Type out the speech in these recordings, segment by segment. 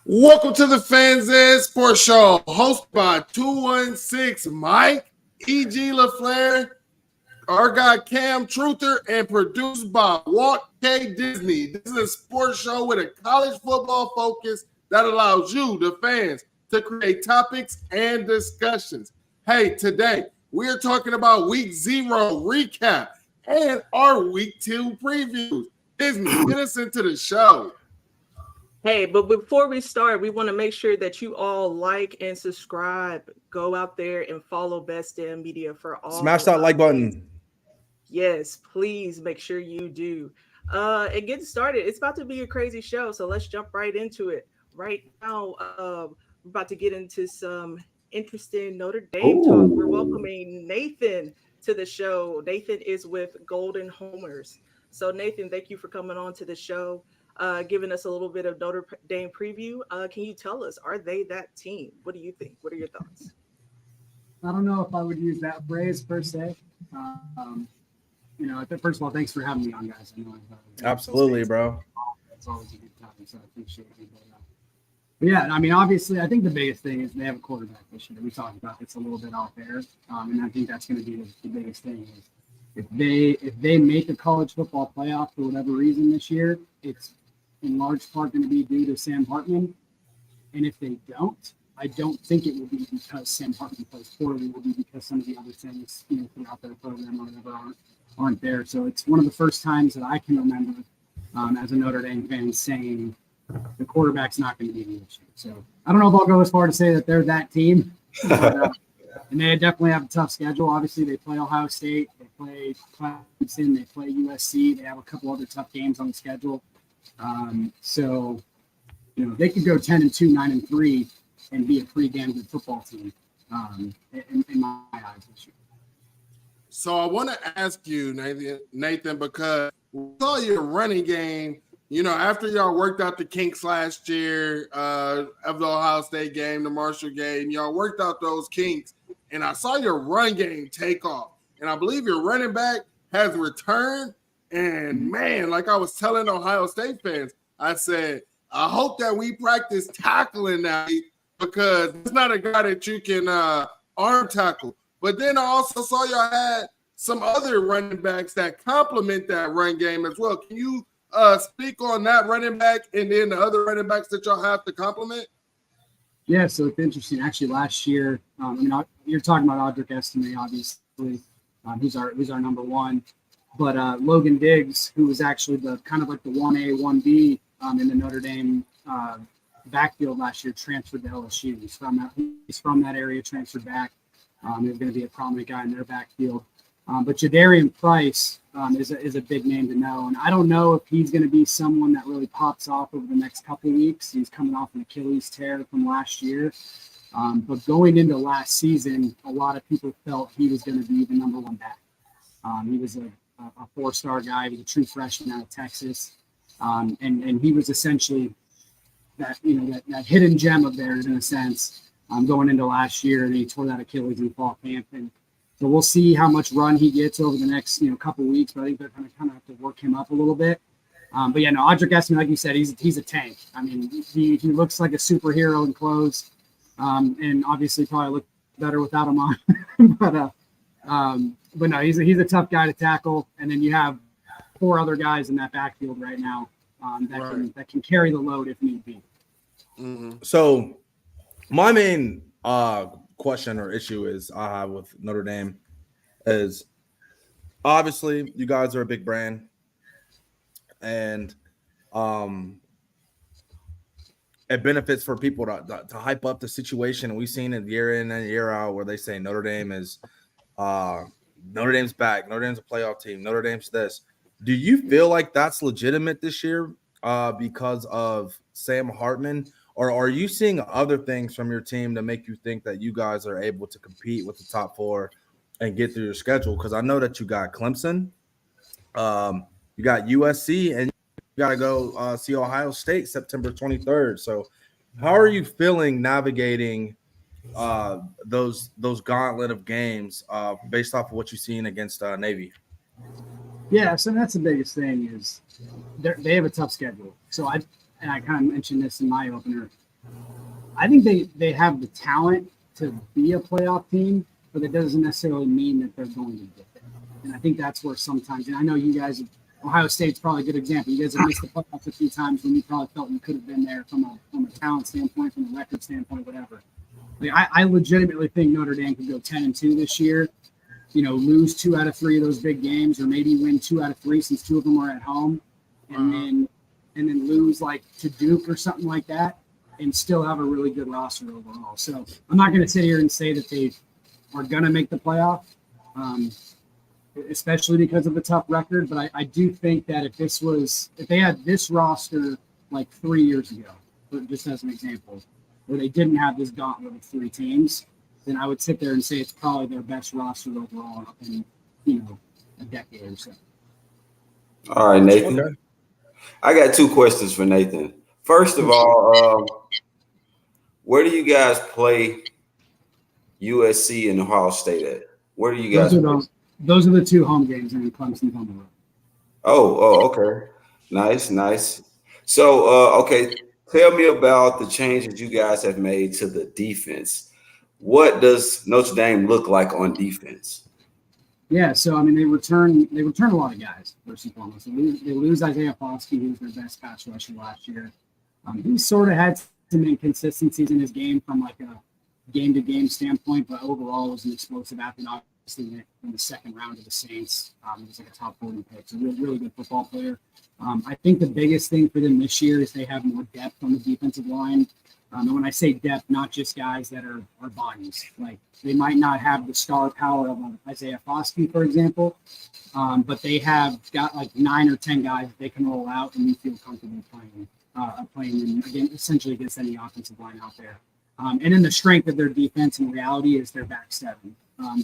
Welcome to the Fans Ed Sports Show, hosted by 216 Mike, E.G. Laflare, our guy Cam Truther, and produced by Walt K Disney. This is a sports show with a college football focus that allows you, the fans, to create topics and discussions. Hey, today we are talking about Week 0 recap and our Week 2 previews. Disney, get us into the show. Hey, but before we start, we want to make sure that you all like and subscribe. Go out there and follow Best Damn Media for all. Smash that like button. Yes, please make sure you do. And getting started, it's about to be a crazy show, so let's jump right into it. Right now, we're about to get into some interesting Notre Dame talk. We're welcoming Nathan to the show. Nathan is with Golden Homers. So Nathan, thank you for coming on to the show. Giving us a little bit of Notre Dame preview. Can you tell us, are they that team? What do you think? What are your thoughts? I don't know if I would use that phrase per se. First of all, thanks for having me on, guys. Absolutely, bro. It's always a good time, so I appreciate you. But yeah, I mean, obviously, I think the biggest thing is they have a quarterback this year. We talked about it's a little bit off there, and I think that's going to be the biggest thing. Is if they make a college football playoff for whatever reason this year, it's in large part going to be due to Sam Hartman. And if they don't, I don't think it will be because Sam Hartman plays poorly. It will be because some of the other things, throughout their program or whatever aren't there. So it's one of the first times that I can remember as a Notre Dame fan saying the quarterback's not going to be the issue. So I don't know if I'll go as far to say that they're that team. But, and they definitely have a tough schedule. Obviously, they play Ohio State, they play Clemson, they play USC. They have a couple other tough games on the schedule. So, they could go 10-2, 9-3, and be a pretty damn good football team in my eyes this year. So I want to ask you, Nathan, because we saw your running game, after y'all worked out the kinks last year of the Ohio State game, the Marshall game, y'all worked out those kinks, and I saw your run game take off. And I believe your running back has returned. And, man, like I was telling Ohio State fans, I said, I hope that we practice tackling now because it's not a guy that you can arm tackle. But then I also saw y'all had some other running backs that complement that run game as well. Can you speak on that running back and then the other running backs that y'all have to complement? Yeah, so it's interesting. Actually, last year, you're talking about Audric Estime, obviously. He's our number one. But Logan Diggs, who was actually the kind of like the 1A, 1B in the Notre Dame backfield last year, transferred to LSU. He's from that area, transferred back. He's going to be a prominent guy in their backfield. But Jadarian Price is a big name to know. And I don't know if he's going to be someone that really pops off over the next couple of weeks. He's coming off an Achilles tear from last year. But going into last season, a lot of people felt he was going to be the number one back. He was a four-star guy. He was a true freshman out of Texas. And he was essentially that hidden gem of theirs in a sense going into last year. And he tore that Achilles in fall camp. And so we'll see how much run he gets over the next couple weeks. But I think they're going to kind of have to work him up a little bit. Audric Estime, like you said, he's a tank. I mean, he looks like a superhero in clothes. And obviously probably look better without him on. But no, he's a tough guy to tackle. And then you have four other guys in that backfield right now that can carry the load if need be. Mm-hmm. So my main question or issue is I have with Notre Dame is obviously you guys are a big brand, and it benefits for people to hype up the situation. And we've seen it year in and year out where they say Notre Dame is Notre Dame's back, Notre Dame's a playoff team, Notre Dame's this. Do you feel like that's legitimate this year because of Sam Hartman? Or are you seeing other things from your team to make you think that you guys are able to compete with the top four and get through your schedule? Because I know that you got Clemson, you got USC, and you got to go see Ohio State September 23rd. So how are you feeling navigating those gauntlet of games based off of what you've seen against Navy? Yeah, so that's the biggest thing is they have a tough schedule. So and I kind of mentioned this in my opener, I think they have the talent to be a playoff team, but that doesn't necessarily mean that they're going to get there. And I think that's where sometimes, and I know you guys, Ohio State's probably a good example. You guys have missed the playoffs a few times when you probably felt you could have been there from a talent standpoint, from a record standpoint, whatever. Like, I legitimately think Notre Dame could go 10-2 this year. Lose 2 out of 3 of those big games, or maybe win 2 out of 3 since 2 of them are at home, and then lose like to Duke or something like that, and still have a really good roster overall. So I'm not going to sit here and say that they are going to make the playoff, especially because of the tough record. But I do think that if they had this roster like 3 years ago, just as an example, where they didn't have this gauntlet of 3 teams, then I would sit there and say it's probably their best roster overall in a decade or so. All right, Nathan. Okay. I got 2 questions for Nathan. First of all, where do you guys play USC and Ohio State at? Where do you guys play? Those are the 2 home games, and Clemson's on the road. Oh, okay. Nice. So, okay, tell me about the changes you guys have made to the defense. What does Notre Dame look like on defense? Yeah, so I mean, they return a lot of guys, first and foremost. They lose Isaiah Foskey, who was their best pass rusher last year. He sort of had some inconsistencies in his game from like a game-to-game standpoint, but overall was an explosive athlete. Obviously, in the second round of the Saints, he was like a top 40 pick. So really good football player. I think the biggest thing for them this year is they have more depth on the defensive line. And when I say depth, not just guys that are bodies. Like, they might not have the star power of Isaiah Foskey, for example, but they have got like 9 or 10 guys that they can roll out and you feel comfortable playing them again, essentially against any offensive line out there. And then the strength of their defense in reality is their back 7.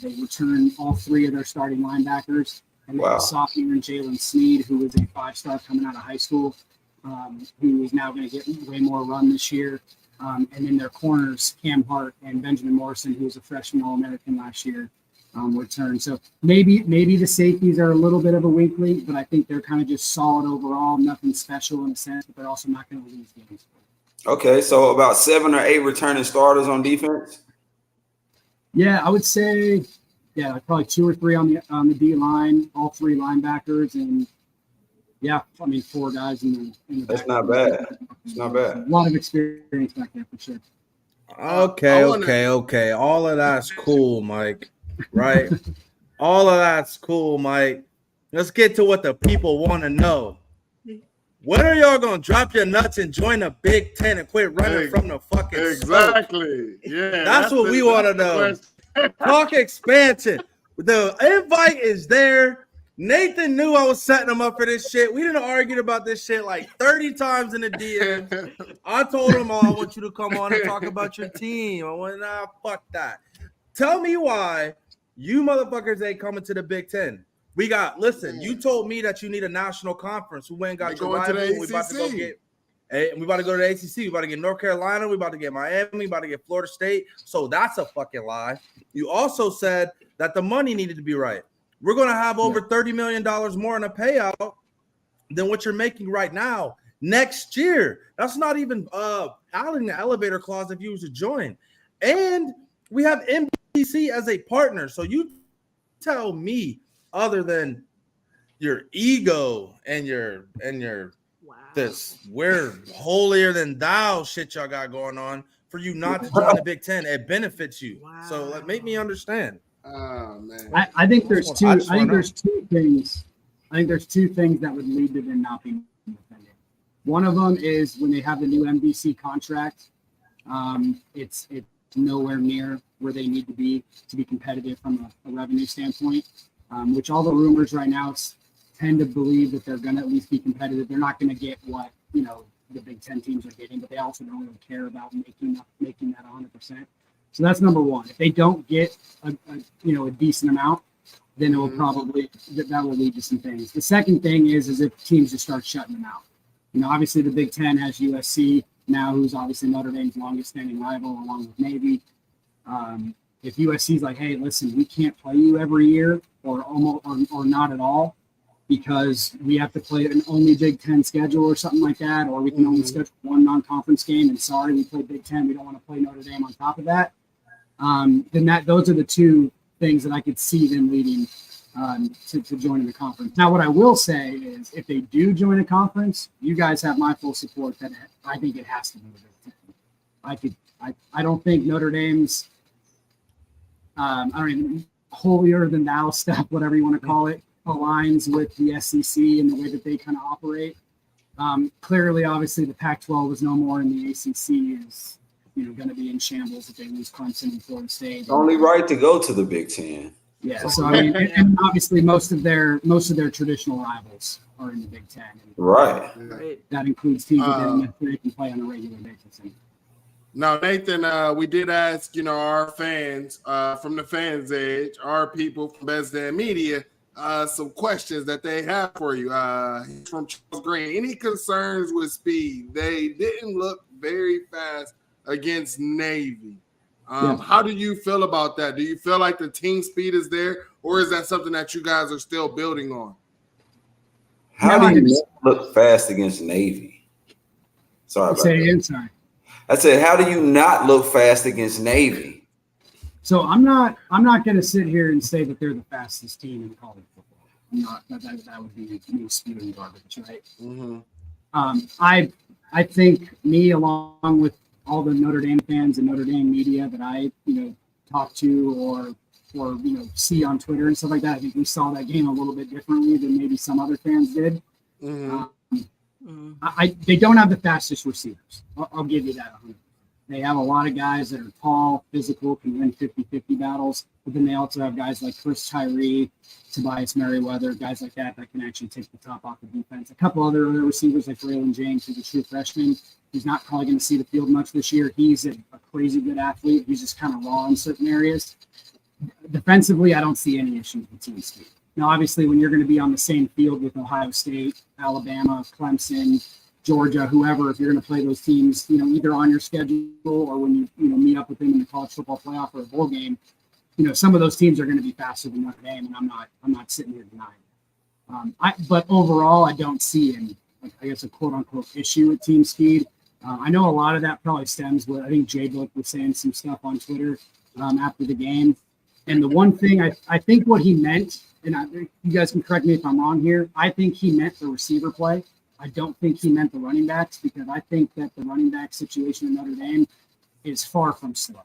They return all 3 of their starting linebackers. And they have a sophomore in Jalen Sneed, who was a 5-star coming out of high school, who is now going to get way more run this year. And then their corners, Cam Hart and Benjamin Morrison, who was a freshman All-American last year, return. So maybe the safeties are a little bit of a weak link, but I think they're kind of just solid overall, nothing special in a sense, but they're also not going to lose games. Okay, so about 7 or 8 returning starters on defense? Yeah, I would say, like probably 2 or 3 on the D line, all 3 linebackers, and 4 guys in the That's back. not bad. It's not bad. A lot of experience back there for sure. Okay. All of that's cool, Mike. Right? All of that's cool, Mike. Let's get to what the people want to know. When are y'all gonna drop your nuts and join the Big Ten and quit running from the fucking exactly? Smoke? Yeah, that's what we want to know. Talk expansion. The invite is there. Nathan knew I was setting him up for this shit. We didn't argue about this shit like 30 times in the DM. I told him, I want you to come on and talk about your team. I went, fuck that. Tell me why you motherfuckers ain't coming to the Big Ten. You told me that you need a national conference. We went and got your rival. We about to go to the ACC. We about to get North Carolina. We about to get Miami. We about to get Florida State. So that's a fucking lie. You also said that the money needed to be right. We're going to have over $30 million more in a payout than what you're making right now next year. That's not even adding the elevator clause if you was to join. And we have NBC as a partner. So you tell me, other than your ego and your this we're holier than thou shit y'all got going on, for you not to join the Big Ten, it benefits you. Wow. So make me understand. Oh man, I think there's two. I think there's 2 things. I think there's 2 things that would lead to them not being independent. One of them is when they have the new NBC contract. It's nowhere near where they need to be competitive from a revenue standpoint. Which all the rumors right now tend to believe that they're going to at least be competitive. They're not going to get what the Big Ten teams are getting, but they also don't really care about making that 100%. So that's number one. If they don't get a decent amount, then it will probably that will lead to some things. The second thing is if teams just start shutting them out. Obviously the Big Ten has USC now, who's obviously Notre Dame's longest standing rival, along with Navy. If USC is like, hey, listen, we can't play you every year or almost or not at all, because we have to play an only Big Ten schedule or something like that, or we can only schedule one non-conference game, and sorry, we play Big Ten, we don't want to play Notre Dame on top of that, then those are the two things that I could see them leading to joining the conference. Now, what I will say is if they do join a conference, you guys have my full support that I think it has to be the Big Ten. I don't think Notre Dame's I don't even holier than thou stuff, whatever you want to call it, aligns with the SEC and the way that they kind of operate. Clearly, obviously, the Pac-12 is no more, and the ACC is, going to be in shambles if they lose Clemson and Florida State. Only right to go to the Big Ten. Yeah, so I mean, and obviously, most of their traditional rivals are in the Big Ten. Right. That includes teams that they can play on a regular basis. Now, Nathan, we did ask, our fans from the Fans Edge, our people from Best Damn Media, some questions that they have for you. From Charles Green, any concerns with speed? They didn't look very fast against Navy. How do you feel about that? Do you feel like the team speed is there, or is that something that you guys are still building on? How do you look fast against Navy? Sorry about that. Sorry. I said, how do you not look fast against Navy? So I'm not going to sit here and say that they're the fastest team in college football. I'm not. That would be spewing garbage, right? Mm-hmm. I think me, along with all the Notre Dame fans and Notre Dame media that I talk to or see on Twitter and stuff like that, I think we saw that game a little bit differently than maybe some other fans did. Mm-hmm. They don't have the fastest receivers. I'll give you that. They have a lot of guys that are tall, physical, can win 50-50 battles, but then they also have guys like Chris Tyree, Tobias Merriweather, guys like that can actually take the top off the defense. A couple other receivers like Braylon James, who's a true freshman. He's not probably going to see the field much this year. He's a crazy good athlete. He's just kind of raw in certain areas. Defensively, I don't see any issues with team speed. Now, obviously, when you're going to be on the same field with Ohio State, Alabama, Clemson, Georgia, whoever, if you're going to play those teams, either on your schedule or when you meet up with them in the college football playoff or a bowl game, some of those teams are going to be faster than Notre Dame, and I'm not sitting here denying. But overall, I don't see a quote unquote issue with team speed. I know a lot of that probably stems with, I think Jay Book was saying some stuff on Twitter after the game. And the one thing I think what he meant, and you guys can correct me if I'm wrong here, I think he meant the receiver play. I don't think he meant the running backs, because I think that the running back situation in Notre Dame is far from slow.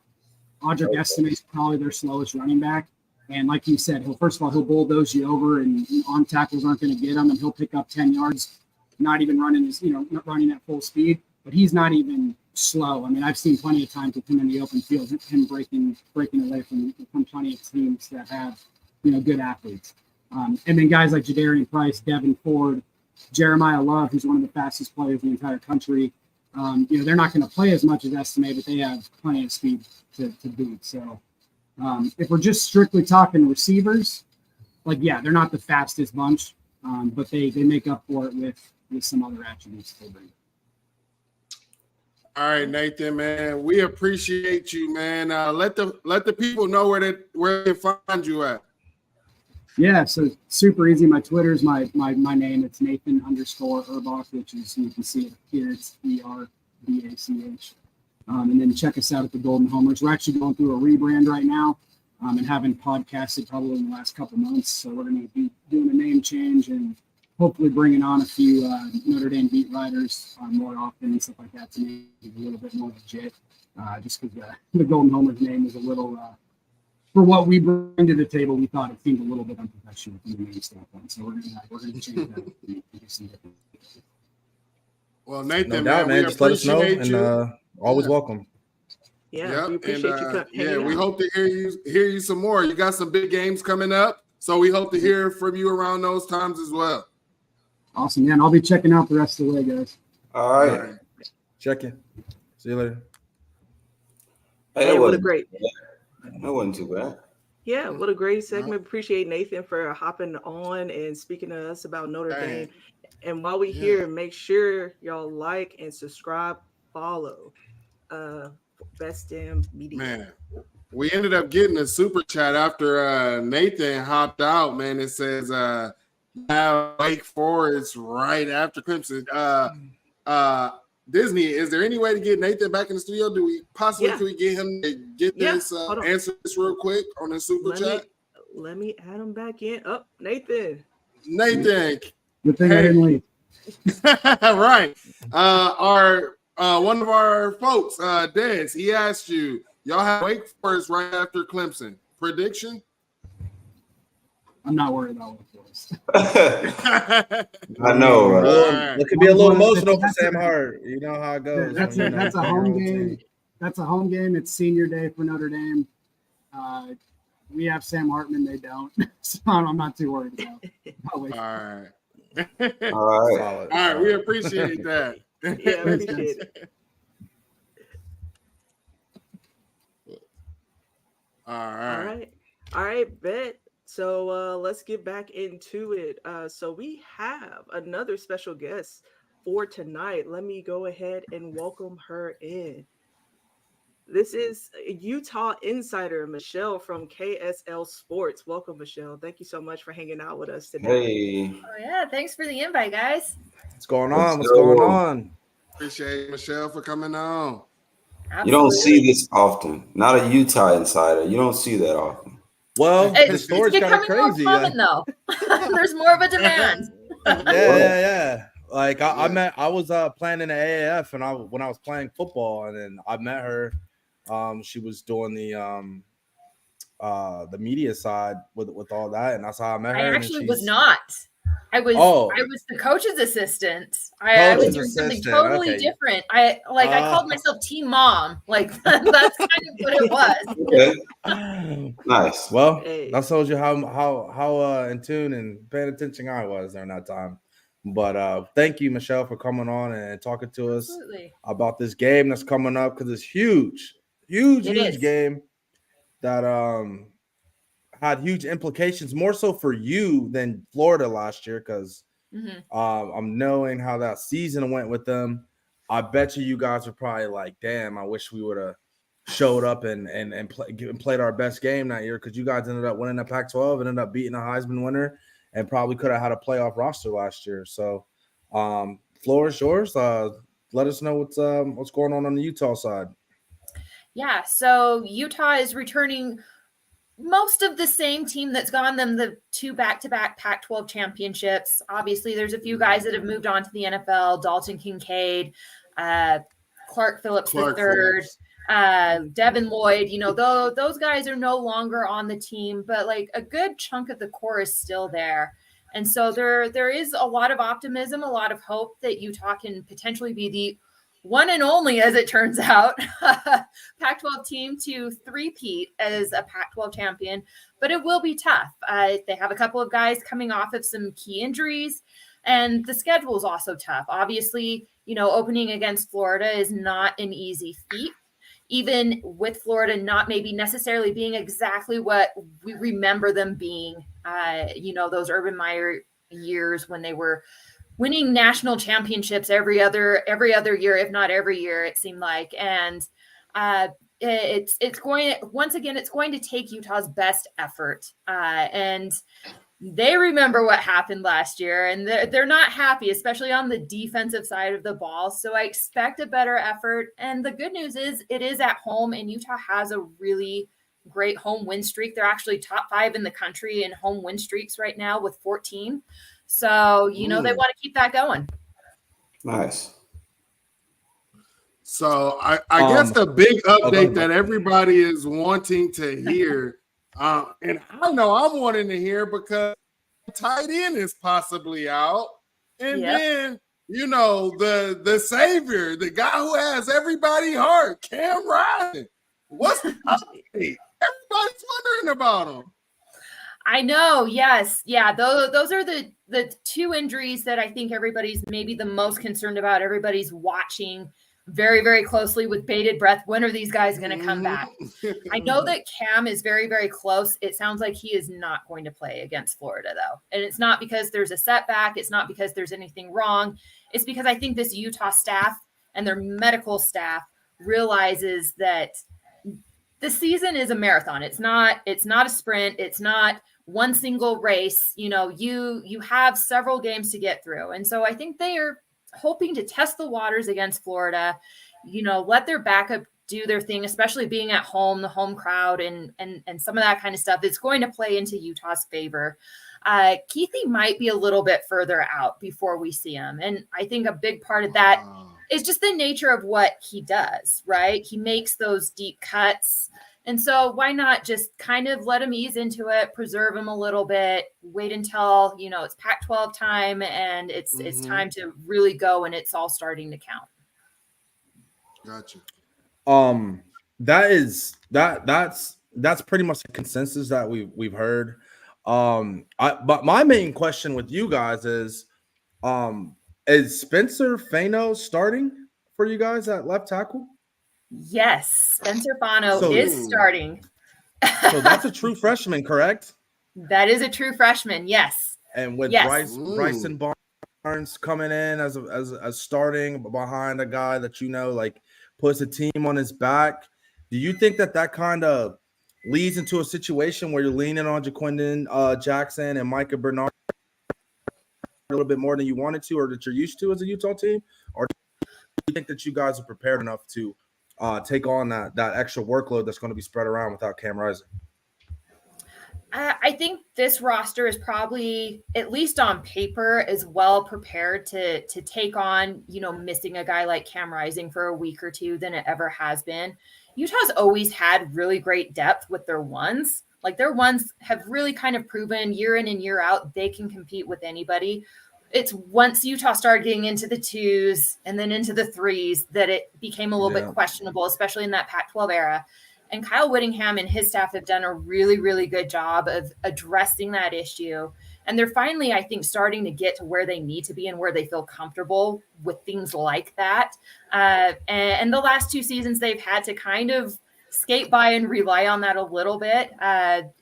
Audric Estime is probably their slowest running back. And like you said, he'll bulldoze you over, and on tackles aren't going to get him, and he'll pick up 10 yards, not even running not running at full speed. But he's not even slow. I mean, I've seen plenty of times with him in the open field, him breaking away from plenty of teams that have, good athletes. And then guys like Jadarian Price, Devin Ford, Jeremiah Love, who's one of the fastest players in the entire country. They're not going to play as much as Estime, but they have plenty of speed to boot. So if we're just strictly talking receivers, they're not the fastest bunch, but they make up for it with some other attributes they bring. All right, Nathan, man, we appreciate you, man. Let the people know where they find you at. Yeah, so super easy. My Twitter is my name. It's Nathan_Erbach, which is, you can see it here. It's ERBACH. And then check us out at the Golden Homers. We're actually going through a rebrand right now, and haven't podcasted probably in the last couple months. So we're going to be doing a name change and hopefully bringing on a few Notre Dame beat writers more often and stuff like that to make it a little bit more legit. Just because the Golden Homers name is a little, for what we bring to the table, we thought it seemed a little bit unprofessional from the name standpoint. So we're gonna change that and do some different. Well, Nathan, no doubt, man. Just let us know, and always welcome. Yeah, we appreciate you coming. Yeah, we hope to hear you some more. You got some big games coming up, so we hope to hear from you around those times as well. Awesome, man. I'll be checking out the rest of the way, guys. All right. Check in. See you later. Hey, what a great. That wasn't too bad. Yeah, what a great segment. Appreciate Nathan for hopping on and speaking to us about Notre Dame. And while we're here, make sure y'all like and subscribe, follow Best Damn Media. Man, we ended up getting a super chat after Nathan hopped out, man. It says Wake Forest right after Clemson. Disney, is there any way to get Nathan back in the studio? Do we possibly Yeah. could we get him to get this Hold on. answer this real quick on the super chat? Let me add him back in. Oh, Nathan. Nathan. Good thing I didn't leave. Right. Our one of our folks, Des, he asked you, y'all have Wake Forest right after Clemson. Prediction? I'm not worried about Wake Forest. I know, right? Right. It could be a little emotional for Sam Hart. You know how it goes. That's a home game. That's a home game. It's senior day for Notre Dame. We have Sam Hartman. They don't. So I'm not too worried about Wake All Forest. right. All right. Solid. All right. We appreciate that. Yeah, appreciate it. All right. All right, bet. So let's get back into it. So we have another special guest for tonight. Let me go ahead and welcome her in. This is Utah insider Michelle from KSL Sports. Welcome, Michelle. Thank you so much for hanging out with us today. Hey. Oh yeah, thanks for the invite, guys. What's going on? What's Let's go. going on? Appreciate Michelle for coming on. You don't see this often. Not a Utah insider. You don't see that often. Well, the It's story's kind of becoming more crazy. common though. There's more of a demand. Yeah. Like I was playing in the AAF, and when I was playing football, and then I met her. She was doing the media side with all that, and that's how I met her. I and actually was not. I was the coach's assistant. I was doing something totally different. I called myself Team Mom. Like that's kind of what it was. Okay. Nice. Well, Hey. that shows you how in tune and paying attention I was during that time. But thank you, Michelle, for coming on and talking to us about this game that's coming up, because it's huge game that had huge implications, more so for you than Florida last year, because I'm knowing how that season went with them. I bet you guys were probably like, damn, I wish we would have showed up and played our best game that year, because you guys ended up winning the Pac-12, ended up beating a Heisman winner, and probably could have had a playoff roster last year. So floor is yours. Let us know what's going on the Utah side. Yeah, so Utah is returning most of the same team that's gone them the 2 back-to-back Pac-12 championships. Obviously, there's a few guys that have moved on to the NFL: Dalton Kincaid, Clark Phillips III, Devin Lloyd. You know, those guys are no longer on the team, but like a good chunk of the core is still there. And so there is a lot of optimism, a lot of hope that Utah can potentially be the one and only, as it turns out, Pac-12 team to three-peat as a Pac-12 champion, but it will be tough. They have a couple of guys coming off of some key injuries, and the schedule is also tough. Obviously, you know, opening against Florida is not an easy feat, even with Florida not maybe necessarily being exactly what we remember them being, you know, those Urban Meyer years when they were winning national championships every other year, if not every year, it seemed like. And it's going to take Utah's best effort. And they remember what happened last year, and they're not happy, especially on the defensive side of the ball. So I expect a better effort. And the good news is it is at home, and Utah has a really great home win streak. They're actually top 5 in the country in home win streaks right now with 14. So, you know, they want to keep that going. Nice. So I guess the big update that everybody is wanting to hear, and I know I'm wanting to hear, because tight end is possibly out. And then, you know, the savior, the guy who has everybody's heart, Cam Rising. What's the update? Everybody's wondering about him. I know. Yes. Yeah. Those are the 2 injuries that I think everybody's maybe the most concerned about. Everybody's watching very, very closely with bated breath. When are these guys going to come back? I know that Cam is very, very close. It sounds like he is not going to play against Florida, though. And it's not because there's a setback. It's not because there's anything wrong. It's because I think this Utah staff and their medical staff realizes that the season is a marathon. It's not a sprint. It's not one single race. You have several games to get through. And so I think they are hoping to test the waters against Florida, let their backup do their thing, especially being at home, the home crowd and some of that kind of stuff. It's going to play into Utah's favor. Keithy might be a little bit further out before we see him. And I think a big part of that is just the nature of what he does, right? He makes those deep cuts. And so why not just kind of let him ease into it, preserve him a little bit, wait until, it's Pac-12 time and it's time to really go and it's all starting to count. Gotcha. That's pretty much the consensus that we've heard. But my main question with you guys is Spencer Fano starting for you guys at left tackle? Yes, Spencer Fano is starting. So that's a true freshman, correct? That is a true freshman, yes. And with Bryson Barnes coming in as starting behind a guy that like puts a team on his back, do you think that kind of leads into a situation where you're leaning on Jaquindon Jackson and Micah Bernard a little bit more than you wanted to or that you're used to as a Utah team? Or do you think that you guys are prepared enough to take on that extra workload that's going to be spread around without Cam Rising? I think this roster is probably, at least on paper, is well prepared to take on, missing a guy like Cam Rising for a week or two than it ever has been. Utah's always had really great depth with their ones. Like their ones have really kind of proven year in and year out they can compete with anybody. It's once Utah started getting into the twos and then into the threes that it became a little bit questionable, especially in that Pac-12 era. And Kyle Whittingham and his staff have done a really, really good job of addressing that issue. And they're finally, I think, starting to get to where they need to be and where they feel comfortable with things like that. And the last 2 seasons, they've had to kind of skate by and rely on that a little bit.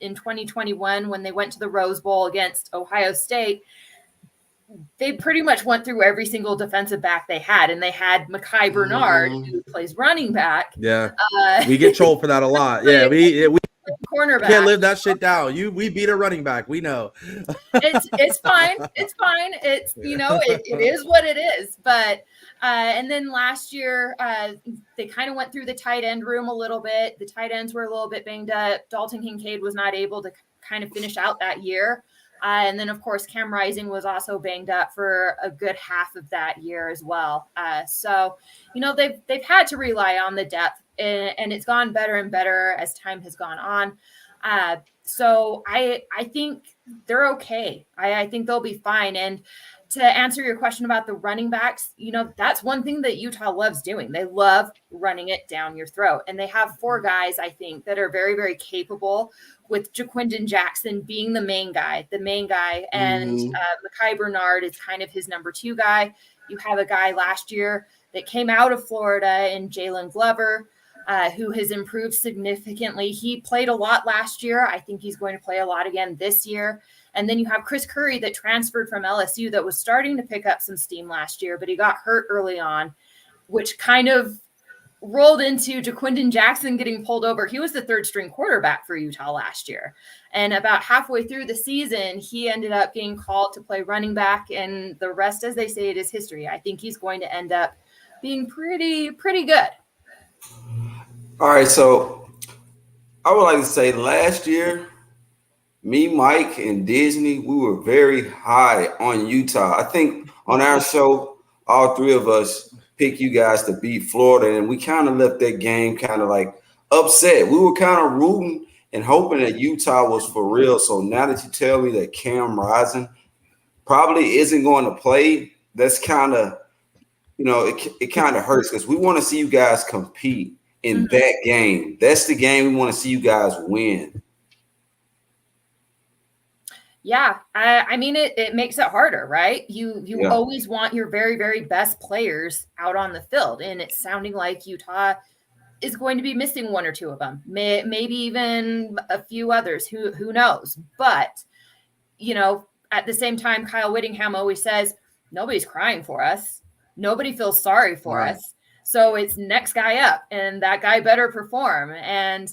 In 2021, when they went to the Rose Bowl against Ohio State, they pretty much went through every single defensive back they had, and they had Mekhi Bernard, who plays running back. Yeah, we get trolled for that a lot. Yeah, we cornerback. Can't live that shit down. We beat a running back. We know. It's fine. It's fine. It's it is what it is. But and then last year they kind of went through the tight end room a little bit. The tight ends were a little bit banged up. Dalton Kincaid was not able to kind of finish out that year. And then, of course, Cam Rising was also banged up for a good half of that year as well. So, they've had to rely on the depth, and it's gone better and better as time has gone on. So I think they're okay. I think they'll be fine. And to answer your question about the running backs, that's one thing that Utah loves doing. They love running it down your throat. And they have 4 guys, I think, that are very, very capable, with Jaquindon Jackson being the main guy. And Mekhi Bernard is kind of his number 2 guy. You have a guy last year that came out of Florida in Jalen Glover, who has improved significantly. He played a lot last year. I think he's going to play a lot again this year. And then you have Chris Curry that transferred from LSU that was starting to pick up some steam last year, but he got hurt early on, which kind of rolled into Jaquindon Jackson getting pulled over. He was the 3rd string quarterback for Utah last year. And about halfway through the season, he ended up getting called to play running back. And the rest, as they say, it is history. I think he's going to end up being pretty good. All right, so I would like to say last year, me, Mike, and Disney, we were very high on Utah. I think on our show, all 3 of us picked you guys to beat Florida, and we kind of left that game kind of like upset. We were kind of rooting and hoping that Utah was for real. So now that you tell me that Cam Rising probably isn't going to play, that's kind of, it kind of hurts because we want to see you guys compete in that game. That's the game we want to see you guys win. Yeah, I mean, it makes it harder, right? You always want your very, very best players out on the field, and it's sounding like Utah is going to be missing 1 or 2 of them, maybe even a few others. Who knows? But at the same time, Kyle Whittingham always says nobody's crying for us, nobody feels sorry for us, so it's next guy up, and that guy better perform. And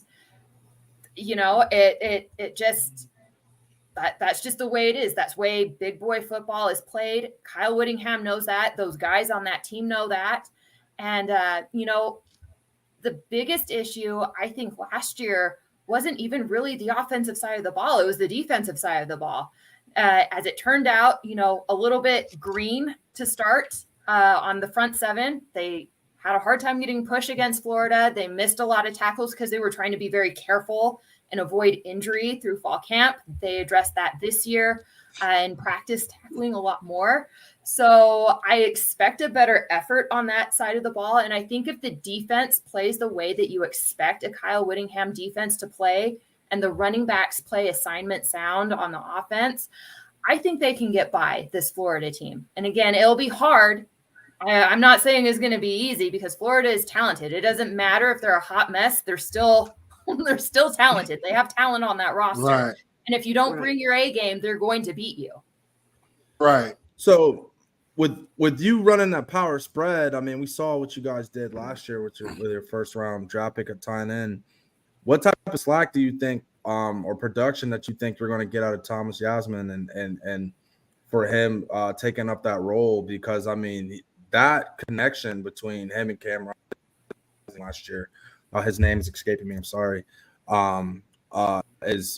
it just. That's just the way it is. That's the way big boy football is played. Kyle Whittingham knows that. Those guys on that team know that. And, the biggest issue, I think, last year wasn't even really the offensive side of the ball. It was the defensive side of the ball. As it turned out, a little bit green to start on the front seven. They had a hard time getting push against Florida. They missed a lot of tackles because they were trying to be very careful and avoid injury through fall camp. They addressed that this year and practice tackling a lot more. So I expect a better effort on that side of the ball. And I think if the defense plays the way that you expect a Kyle Whittingham defense to play, and the running backs play assignment sound on the offense, I think they can get by this Florida team. And again, it'll be hard. I'm not saying it's going to be easy because Florida is talented. It doesn't matter if they're a hot mess. They're still talented. They have talent on that roster. Right. And if you don't bring your A game, they're going to beat you. Right. So with you running that power spread, I mean, we saw what you guys did last year with your first round draft pick at tying in. What type of slack do you think, or production that you think you're going to get out of Thomas Yasmine and for him taking up that role? Because I mean, that connection between him and Cameron last year, his name is escaping me. I'm sorry.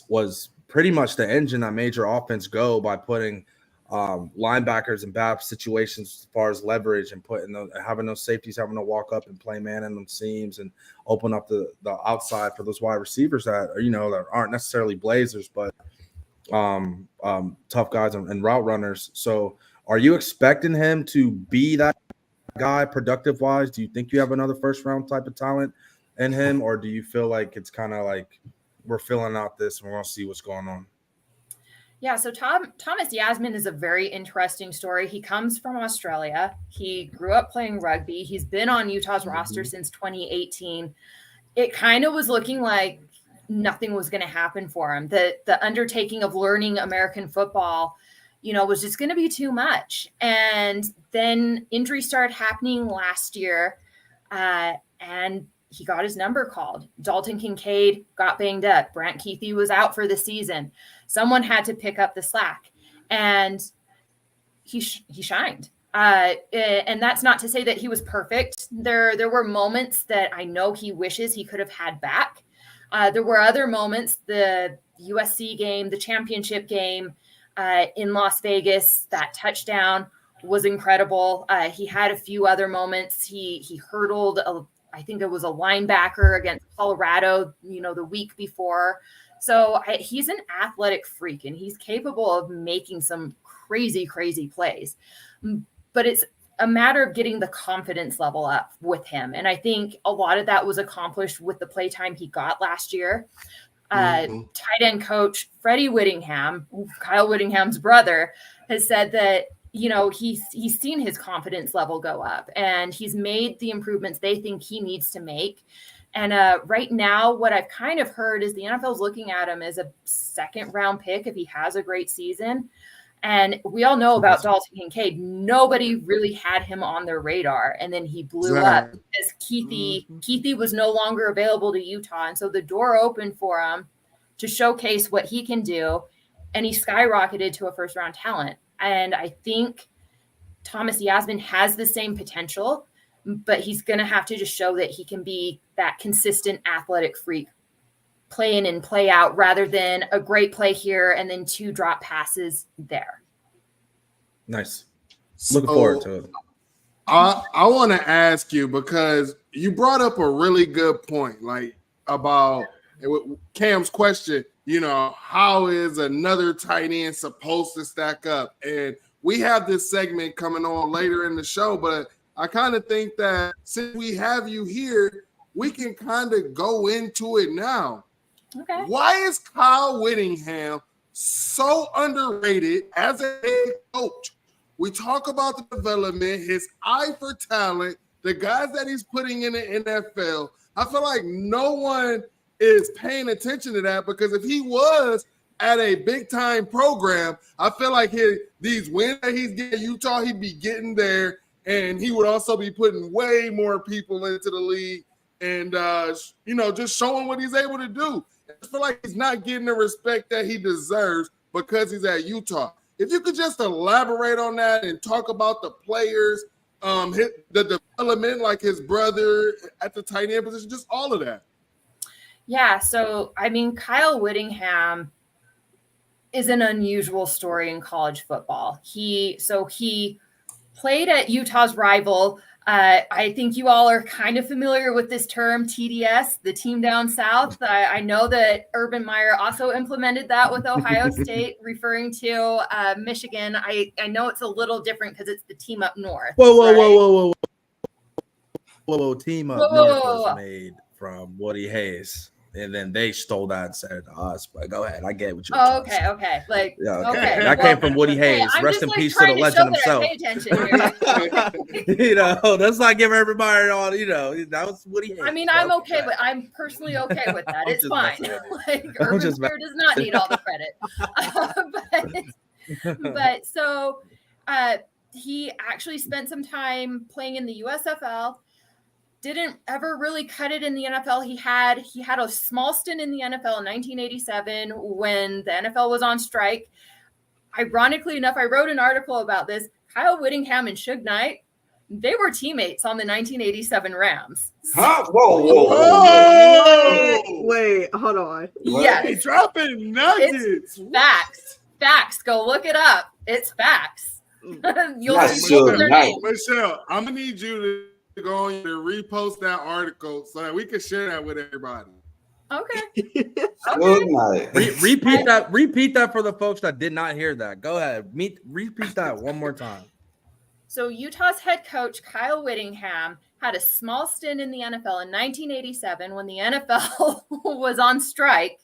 Was pretty much the engine that made your offense go by putting linebackers in bad situations as far as leverage and having those safeties having to walk up and play man in them seams and open up the outside for those wide receivers that are, that aren't necessarily blazers, but tough guys and route runners. So are you expecting him to be that guy productive wise? Do you think you have another first round type of talent in him, or do you feel like it's kind of like we're filling out this and we're going to see what's going on? Yeah, so Thomas Yasmine is a very interesting story. He comes from Australia. He grew up playing rugby. He's been on Utah's roster since 2018. It kind of was looking like nothing was going to happen for him. The undertaking of learning American football, was just going to be too much. And then injuries started happening last year, and he got his number called. Dalton Kincaid got banged up. Brant Keithy was out for the season. Someone had to pick up the slack, and he shined. And that's not to say that he was perfect. There were moments that I know he wishes he could have had back. There were other moments, the USC game, the championship game in Las Vegas, that touchdown was incredible. He had a few other moments. He hurdled I think it was a linebacker against Colorado, the week before. So he's an athletic freak, and he's capable of making some crazy, crazy plays. But it's a matter of getting the confidence level up with him. And I think a lot of that was accomplished with the playtime he got last year. Tight end coach Freddie Whittingham, Kyle Whittingham's brother, has said that he's seen his confidence level go up, and he's made the improvements they think he needs to make. And right now, what I've kind of heard is the NFL is looking at him as a second round pick if he has a great season. And we all know about Dalton Kincaid. Nobody really had him on their radar. And then he blew up because Keithy was no longer available to Utah. And so the door opened for him to showcase what he can do. And he skyrocketed to a first round talent. And I think Thomas Yasmine has the same potential, but he's going to have to just show that he can be that consistent athletic freak, play in and play out, rather than a great play here and then 2 drop passes there. Nice. Looking forward to it. I want to ask you, because you brought up a really good point, like about Cam's question, how is another tight end supposed to stack up? And we have this segment coming on later in the show, but I kind of think that since we have you here, we can kind of go into it now. Okay. Why is Kyle Whittingham so underrated as a head coach? We talk about the development, his eye for talent, the guys that he's putting in the NFL. I feel like no one is paying attention to that, because if he was at a big-time program, I feel like these wins that he's getting at Utah, he'd be getting there, and he would also be putting way more people into the league and, just showing what he's able to do. I feel like he's not getting the respect that he deserves because he's at Utah. If you could just elaborate on that and talk about the players, the development, like his brother at the tight end position, just all of that. Yeah, so I mean, Kyle Whittingham is an unusual story in college football. He played at Utah's rival. I think you all are kind of familiar with this term, TDS, the team down south. I know that Urban Meyer also implemented that with Ohio State, referring to Michigan. I know it's a little different because it's the team up north. Whoa. Team up north was made from Woody Hayes. And then they stole that and said it to us. But go ahead. I get what you're trying to say. Okay. Like, yeah, okay. That came from Woody Hayes. Rest in peace to the legend himself. Pay attention here. Let's not give everybody all, that was Woody Hayes. I mean, I'm personally okay with that. It's fine. Like, Urban Meyer does not need all the credit. But so he actually spent some time playing in the USFL. Didn't ever really cut it in the NFL. He had a small stint in the NFL in 1987 when the NFL was on strike. Ironically enough, I wrote an article about this. Kyle Whittingham and Suge Knight, they were teammates on the 1987 Rams. Huh? Whoa. Wait, hold on. Yes. Dropping nuggets. It's facts. Go look it up. It's facts. You'll Not see both of their Suge Knight. names. Michelle, I'm gonna need you to go on and repost that article so that we can share that with everybody. Okay. Good night. Repeat that for the folks that did not hear that. Go ahead. Repeat that one more time. So Utah's head coach, Kyle Whittingham, had a small stint in the NFL in 1987 when the NFL was on strike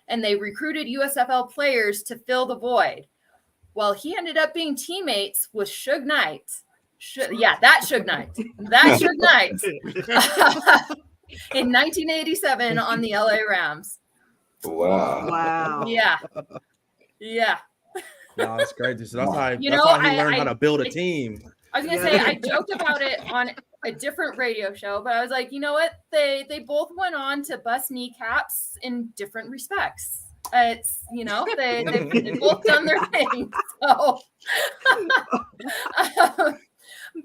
and they recruited USFL players to fill the void. Well, he ended up being teammates with Suge Knight. That Suge Knight in 1987 on the LA Rams. Wow. Yeah. No, it's crazy. So that's how he learned how to build a team. I was gonna say I joked about it on a different radio show, but I was like, you know what? They both went on to bust kneecaps in different respects. It's they've both done their thing. So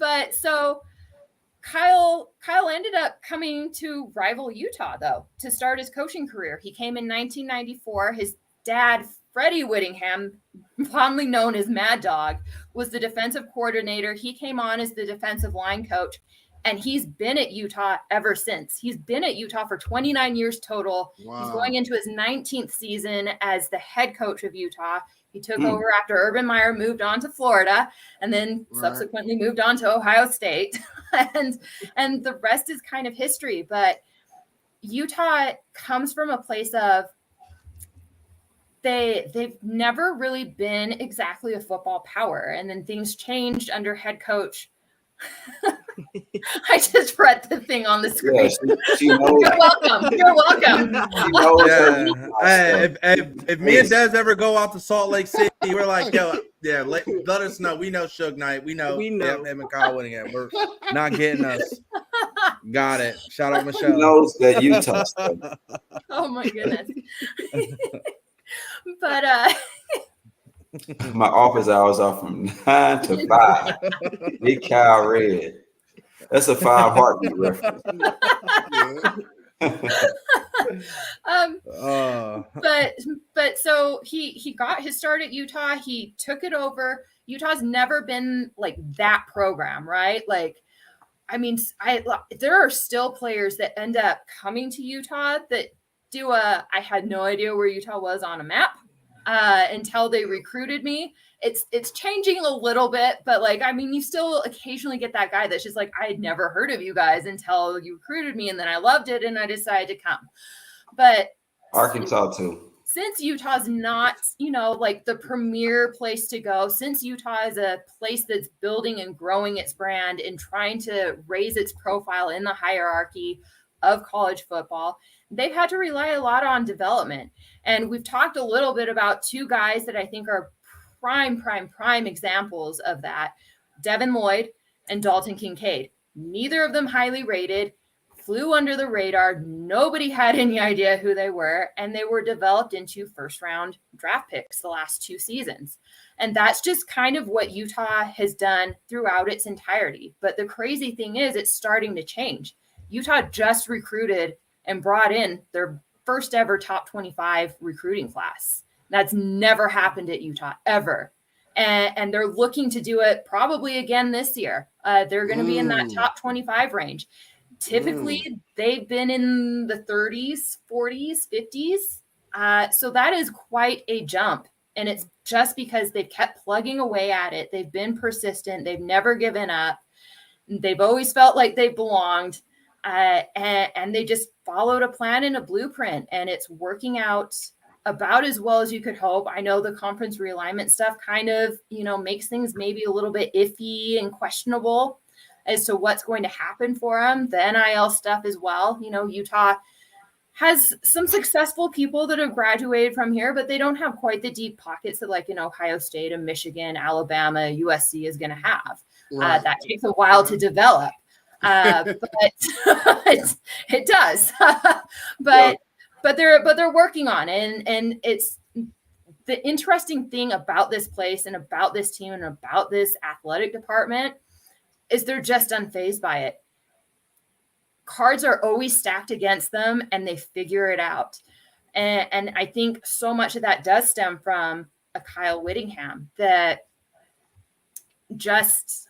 but so Kyle ended up coming to rival Utah, though, to start his coaching career. He came in 1994. His dad, Freddie Whittingham, fondly known as Mad Dog, was the defensive coordinator. He came on as the defensive line coach, and he's been at Utah ever since. He's been at Utah for 29 years total. Wow. He's going into his 19th season as the head coach of Utah. He took over after Urban Meyer moved on to Florida and then subsequently moved on to Ohio State. and the rest is kind of history. But Utah comes from a place of they've never really been exactly a football power. And then things changed under head coach. I just read the thing on the screen. Yeah, she knows. You're welcome. If me and Des ever go out to Salt Lake City, we're like, let us know. We know Suge Knight. We know. Him and Kyle Whittingham. We're not getting us. Got it. Shout out Michelle. She knows that Utah stuff. Oh my goodness. But my office hours are from 9 to 5. Big Kyle Red. That's a 5 Hartman reference. But so he got his start at Utah. He took it over. Utah's never been like that program, right? Like, I mean, there are still players that end up coming to Utah that do I had no idea where Utah was on a map until they recruited me. It's changing a little bit, but like, I mean, you still occasionally get that guy that's just like, I had never heard of you guys until you recruited me, and then I loved it and I decided to come. But Arkansas too. Since Utah's not, like the premier place to go, since Utah is a place that's building and growing its brand and trying to raise its profile in the hierarchy of college football, they've had to rely a lot on development. And we've talked a little bit about two guys that I think are prime examples of that: Devin Lloyd and Dalton Kincaid. Neither of them highly rated, flew under the radar. Nobody had any idea who they were, and they were developed into first-round draft picks the last 2 seasons. And that's just kind of what Utah has done throughout its entirety. But the crazy thing is it's starting to change. Utah just recruited and brought in their first ever top 25 recruiting class. That's never happened at Utah, ever. And they're looking to do it probably again this year. They're going to be in that top 25 range. Typically, they've been in the 30s, 40s, 50s. So that is quite a jump. And it's just because they've kept plugging away at it. They've been persistent. They've never given up. They've always felt like they belonged. And they just followed a plan and a blueprint. And it's working out about as well as you could hope. I know the conference realignment stuff kind of, makes things maybe a little bit iffy and questionable as to what's going to happen for them. The NIL stuff as well. Utah has some successful people that have graduated from here, but they don't have quite the deep pockets that Ohio State and Michigan, Alabama, USC is going to have. Right. That takes a while to develop, but it does. But they're working on it, and it's the interesting thing about this place and about this team and about this athletic department is they're just unfazed by it. Cards are always stacked against them, and they figure it out. And I think so much of that does stem from a Kyle Whittingham that just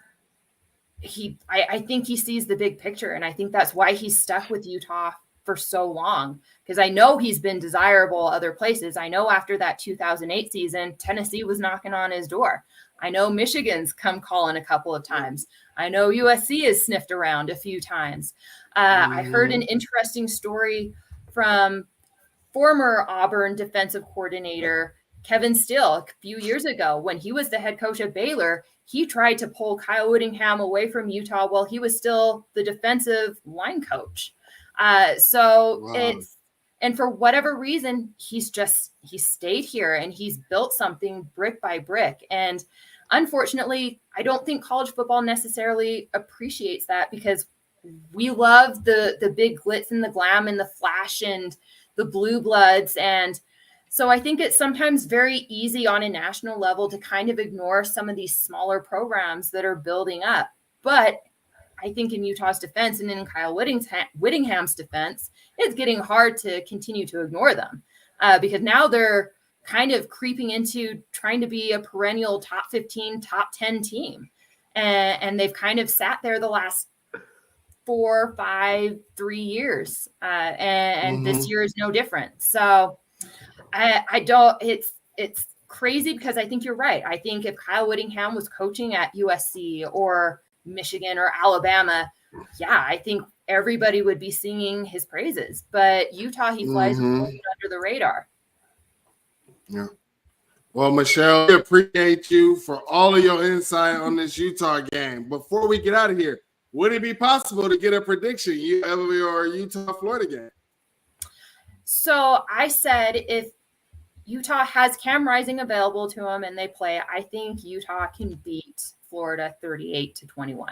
I think he sees the big picture, and I think that's why he's stuck with Utah for so long, because I know he's been desirable other places. I know after that 2008 season, Tennessee was knocking on his door. I know Michigan's come calling a couple of times. I know USC has sniffed around a few times. I heard an interesting story from former Auburn defensive coordinator Kevin Steele a few years ago. When he was the head coach at Baylor, he tried to pull Kyle Whittingham away from Utah while he was still the defensive line coach. And for whatever reason, he stayed here and he's built something brick by brick. And unfortunately, I don't think college football necessarily appreciates that, because we love the big glitz and the glam and the flash and the blue bloods. And so I think it's sometimes very easy on a national level to kind of ignore some of these smaller programs that are building up. But I think in Utah's defense and in Kyle Whittingham's defense, it's getting hard to continue to ignore them because now they're kind of creeping into trying to be a perennial top 15, top 10 team. And they've kind of sat there the last 4, 5, 3 years. And this year is no different. So it's crazy, because I think you're right. I think if Kyle Whittingham was coaching at USC or Michigan or Alabama, I think everybody would be singing his praises. But Utah, he flies under the radar. Yeah. Well, Michelle, we appreciate you for all of your insight on this Utah game. Before we get out of here, would it be possible to get a prediction, or Utah-Florida game? So I said if Utah has Cam Rising available to them and they play, I think Utah can beat Florida 38-21.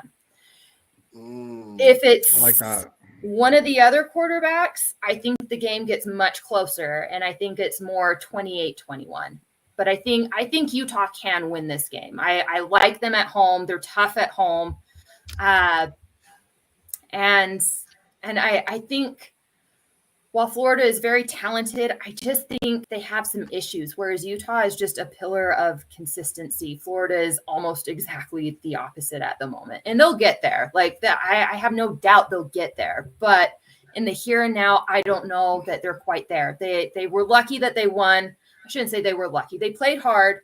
If it's I like that. One of the other quarterbacks, I think the game gets much closer, and I think it's more 28-21. But I think Utah can win this game. I like them at home. They're tough at home. And I think while Florida is very talented, I just think they have some issues, whereas Utah is just a pillar of consistency. Florida is almost exactly the opposite at the moment, and they'll get there. I have no doubt they'll get there, but in the here and now, I don't know that they're quite there. They were lucky that they won. I shouldn't say they were lucky. They played hard,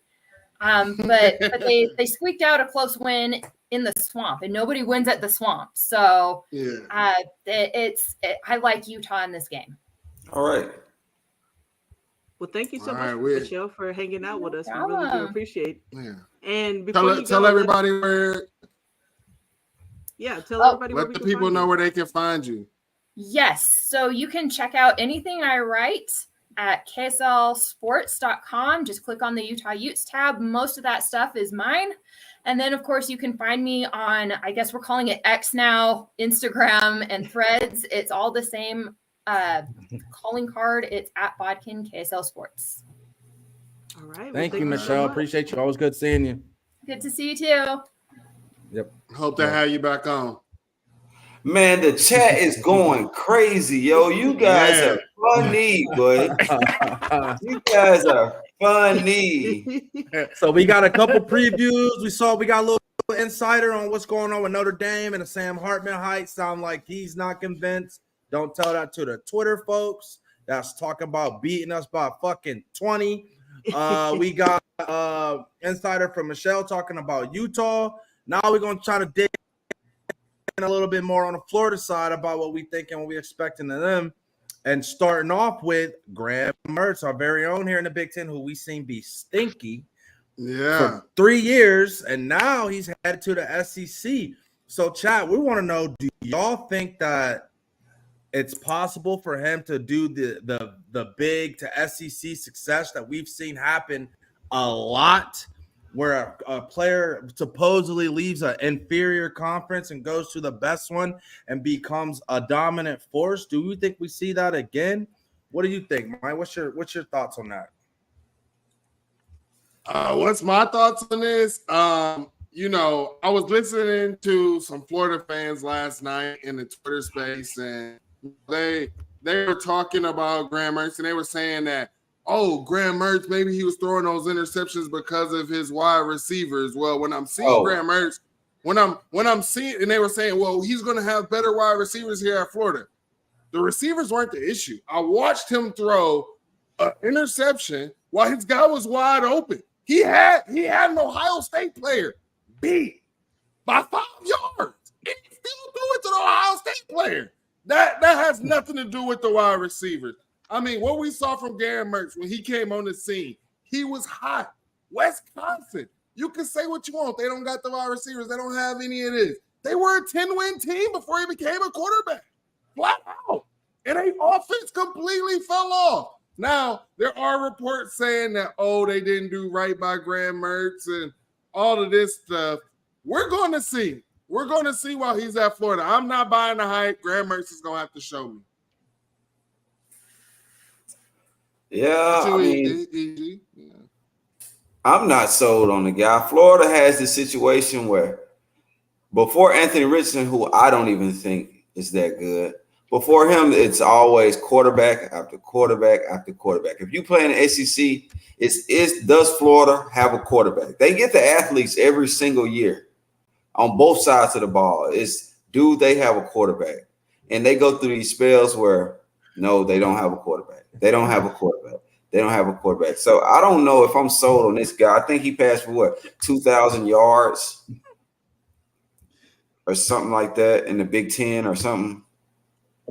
but they squeaked out a close win in the swamp, and nobody wins at the swamp. So I like Utah in this game. All right. Well, thank you so much, Michelle, for hanging out with us. We really do appreciate it. Yeah. And before tell everybody where. Yeah, tell everybody where let the people know where they can find you. Yes. So you can check out anything I write at kslsports.com. Just click on the Utah Utes tab. Most of that stuff is mine. And then, of course, you can find me on, I guess we're calling it X now, Instagram and Threads. It's all the same calling card. It's at Bodkin KSL Sports. All right. Thank you, so Michelle. much. Appreciate you. Always good seeing you. Good to see you too. Yep. Hope to have you back on. Man, the chat is going crazy, yo. You guys are funny, boy. You guys are funny. So we got a couple previews. We got a little insider on what's going on with Notre Dame and the Sam Hartman height. Sound like he's not convinced. Don't tell that to the Twitter folks. That's talking about beating us by fucking 20. We got insider from Michelle talking about Utah. Now we're gonna try to dig in a little bit more on the Florida side about what we think and what we expecting of them. And starting off with Graham Mertz, our very own here in the Big Ten, who we seen be stinky for 3 years, and now he's headed to the SEC. So, chat, we want to know: do y'all think that it's possible for him to do the big to SEC success that we've seen happen a lot, where a player supposedly leaves an inferior conference and goes to the best one and becomes a dominant force? Do you think we see that again? What do you think, Mike? What's your thoughts on that? What's my thoughts on this? You know, I was listening to some Florida fans last night in the Twitter space, and they were talking about Graham Mertz, and they were saying that, oh, Graham Mertz, maybe he was throwing those interceptions because of his wide receivers. Well, when I'm seeing Graham Mertz, when I'm seeing, and they were saying, well, he's going to have better wide receivers here at Florida. The receivers weren't the issue. I watched him throw an interception while his guy was wide open. He had an Ohio State player beat by 5 yards. And he still threw it to the Ohio State player. That has nothing to do with the wide receivers. I mean, what we saw from Graham Mertz when he came on the scene, he was hot. Wisconsin, you can say what you want. They don't got the wide receivers. They don't have any of this. They were a 10-win team before he became a quarterback. Flat out. And their offense completely fell off. Now, there are reports saying that, oh, they didn't do right by Graham Mertz and all of this stuff. We're going to see. We're going to see while he's at Florida. I'm not buying the hype. Graham Mertz is going to have to show me. Yeah, I mean, I'm not sold on the guy. Florida has this situation where before Anthony Richardson, who I don't even think is that good, before him, it's always quarterback after quarterback after quarterback. If you play in the SEC, does Florida have a quarterback? They get the athletes every single year on both sides of the ball. Do they have a quarterback? And they go through these spells where, no, they don't have a quarterback. They don't have a quarterback. They don't have a quarterback. So I don't know if I'm sold on this guy. I think he passed for 2,000 yards or something like that in the Big Ten or something.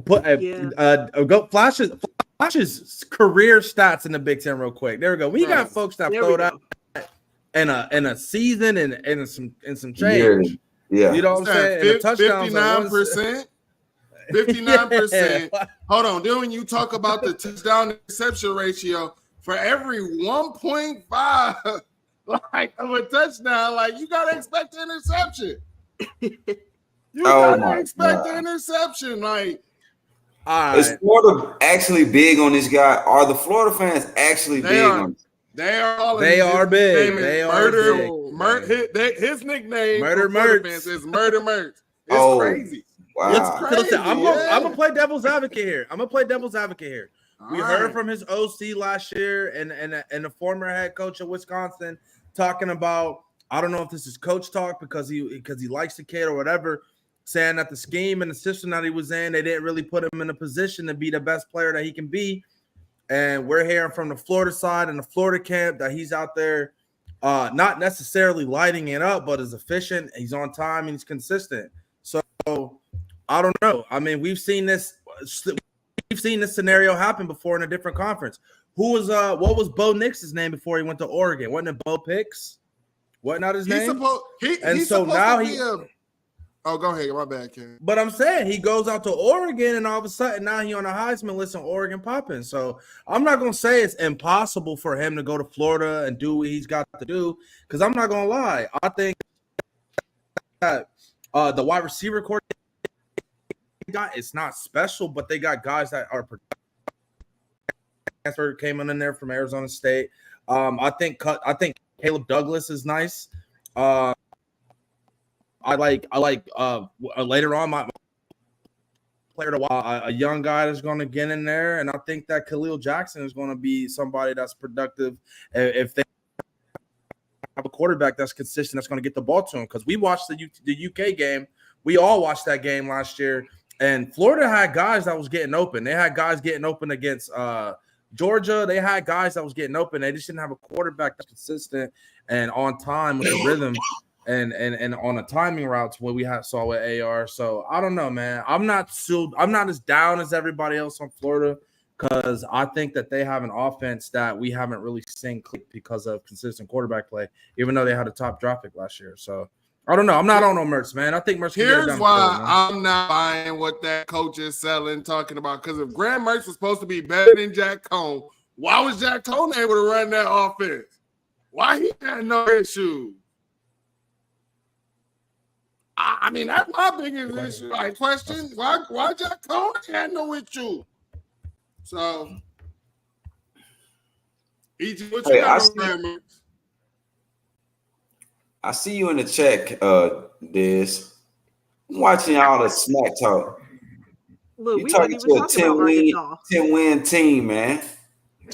Go Flash's career stats in the Big Ten real quick. There we go. We got folks that throwed out in a season and some change. Yeah. You know what I'm saying? 59%. 59%. Hold on. Then when you talk about the touchdown interception ratio, for every 1.5 like of a touchdown, like you gotta expect the interception. You gotta expect the interception. Like, is Florida actually big on this guy? Are the Florida fans actually big on him? They are all They are big. They are big. His nickname Murder Florida Mertz fans is Murder Mertz. It's crazy. Wow. It's crazy. I'm gonna play devil's advocate here. We heard from his OC last year and the former head coach of Wisconsin talking about, I don't know if this is coach talk because he likes the kid or whatever, saying that the scheme and the system that he was in, they didn't really put him in a position to be the best player that he can be. And we're hearing from the Florida side and the Florida camp that he's out there not necessarily lighting it up, but is efficient. He's on time and he's consistent. So I don't know. I mean, we've seen this scenario happen before in a different conference. What was Bo Nix's name before he went to Oregon? Wasn't it Bo Picks? Wasn't that his name? Oh, go ahead. My bad, Ken. But I'm saying he goes out to Oregon, and all of a sudden now he on a Heisman list in Oregon popping. So I'm not gonna say it's impossible for him to go to Florida and do what he's got to do, because I'm not gonna lie. I think that the wide receiver core got, it's not special, but they got guys that are transfer came in there from Arizona State. I think Caleb Douglas is nice. I like later on my player to watch, a young guy that's going to get in there, and I think that Khalil Jackson is going to be somebody that's productive if they have a quarterback that's consistent, that's going to get the ball to him. Because we watched the UK game, we all watched that game last year, and Florida had guys that was getting open. They had guys getting open against Georgia. They had guys that was getting open. They just didn't have a quarterback that's consistent and on time with the rhythm and on the timing routes what we saw with AR. So I don't know, man. I'm not as down as everybody else on Florida because I think that they have an offense that we haven't really seen click because of consistent quarterback play, even though they had a top draft pick last year. So I don't know. I'm not on no Mertz, man. I think Mertz can get it Here's done why I'm not buying what that coach is selling, talking about. Because if Graham Mertz was supposed to be better than Jack Cohn, why was Jack Cohn able to run that offense? Why he had no issues? I mean, that's my biggest issue. Like, question, why Jack Cohn had no issue? So, E.G., what you got on Graham Mertz? I see you in the check, Diz. I'm watching all the smack talk. Look, You we talking weren't even to a talking about Arkansas. 10-win team, man.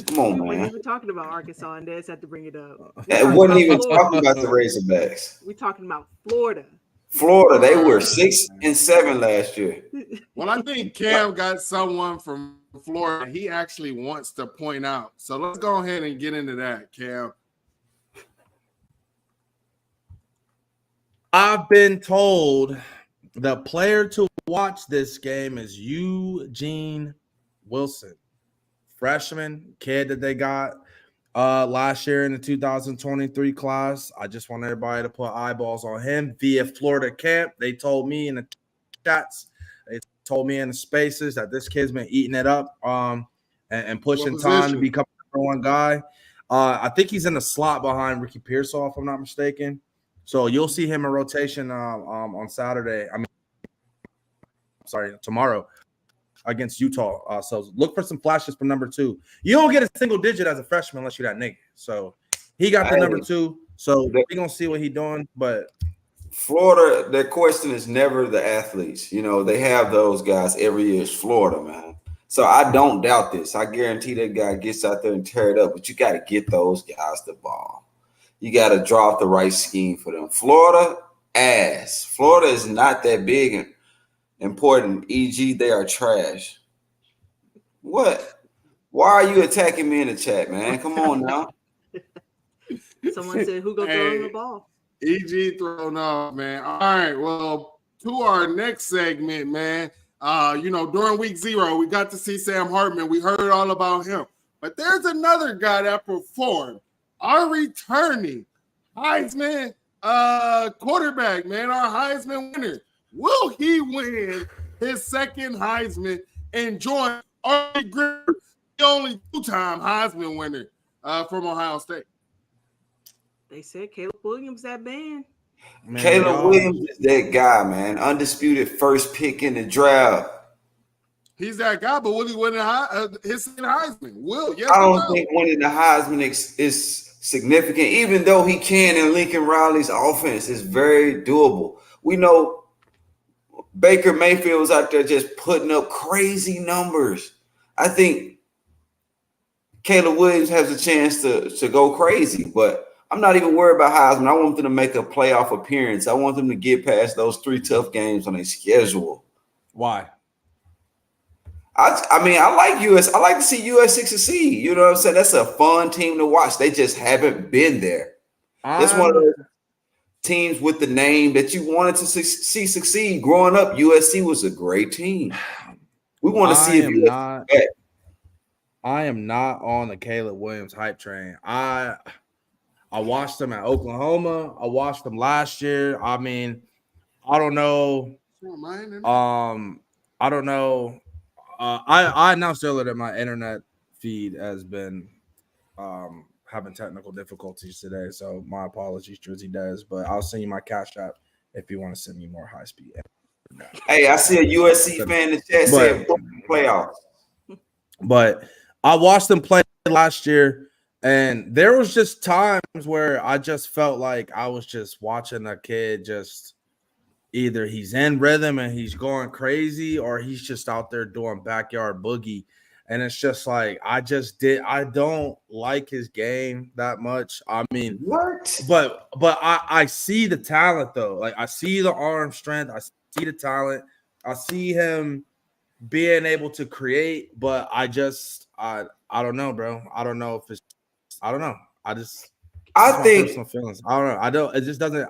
Come on, We weren't man. even talking about Arkansas, and Des had to bring it up. And wasn't even talking about the Razorbacks. We're talking about Florida. Florida, they were 6-7 last year. Well, I think Cam got someone from Florida he actually wants to point out. So let's go ahead and get into that, Cam. I've been told the player to watch this game is Eugene Wilson, freshman kid that they got last year in the 2023 class. I just want everybody to put eyeballs on him via Florida camp. They told me in the chats, they told me in the spaces that this kid's been eating it up and pushing time to become the number one guy. I think he's in the slot behind Ricky Pearsall, if I'm not mistaken. So you'll see him in rotation on Saturday. Tomorrow against Utah. So look for some flashes from number 2. You don't get a single digit as a freshman unless you're that nigga. So he got the number 2. So we're gonna see what he's doing. But Florida, their question is never the athletes. You know, they have those guys every year. It's Florida, man. So I don't doubt this. I guarantee that guy gets out there and tear it up. But you got to get those guys the ball. You got to draw up the right scheme for them. Florida ass. Florida is not that big and important. E.g., they are trash. What? Why are you attacking me in the chat, man? Come on now. Someone said, who gonna throw the ball? E.G. thrown off, man. All right, well, to our next segment, man. During week 0, we got to see Sam Hartman. We heard all about him. But there's another guy that performed. Our returning Heisman quarterback, man, our Heisman winner. Will he win his second Heisman and join Artie Griffin, the only 2-time Heisman winner from Ohio State? They said Caleb Williams that man. Caleb Williams is that guy, man. Undisputed first pick in the draft. He's that guy, but will he win his second Heisman? Will, yes, I don't think winning the Heisman is significant, even though he can in Lincoln Riley's offense. It's very doable. We know Baker Mayfield's out there just putting up crazy numbers. I think Caleb Williams has a chance to go crazy, but I'm not even worried about Heisman. I want them to make a playoff appearance. I want them to get past those 3 tough games on their schedule. Why? I like US. I like to see USC succeed. You know what I'm saying? That's a fun team to watch. They just haven't been there. That's one of those teams with the name that you wanted to see succeed. Growing up, USC was a great team. We want to see if I am not on the Caleb Williams hype train. I watched them at Oklahoma. I watched them last year. I mean, I don't know. I don't know. I announced earlier that my internet feed has been having technical difficulties today, so my apologies, Drizzy does. But I'll send you my Cash App if you want to send me more high speed. Hey, I see a USC fan in the chat saying playoffs. But I watched them play last year, and there was just times where I just felt like I was just watching a kid just either he's in rhythm and he's going crazy, or he's just out there doing backyard boogie. And it's just like I don't like his game that much. I mean, What? But I see the talent though. Like I see the arm strength, I see the talent, I see him being able to create, but I don't know, bro. I don't know if it's I don't know. I think personal feelings. I don't know. I don't. It just doesn't.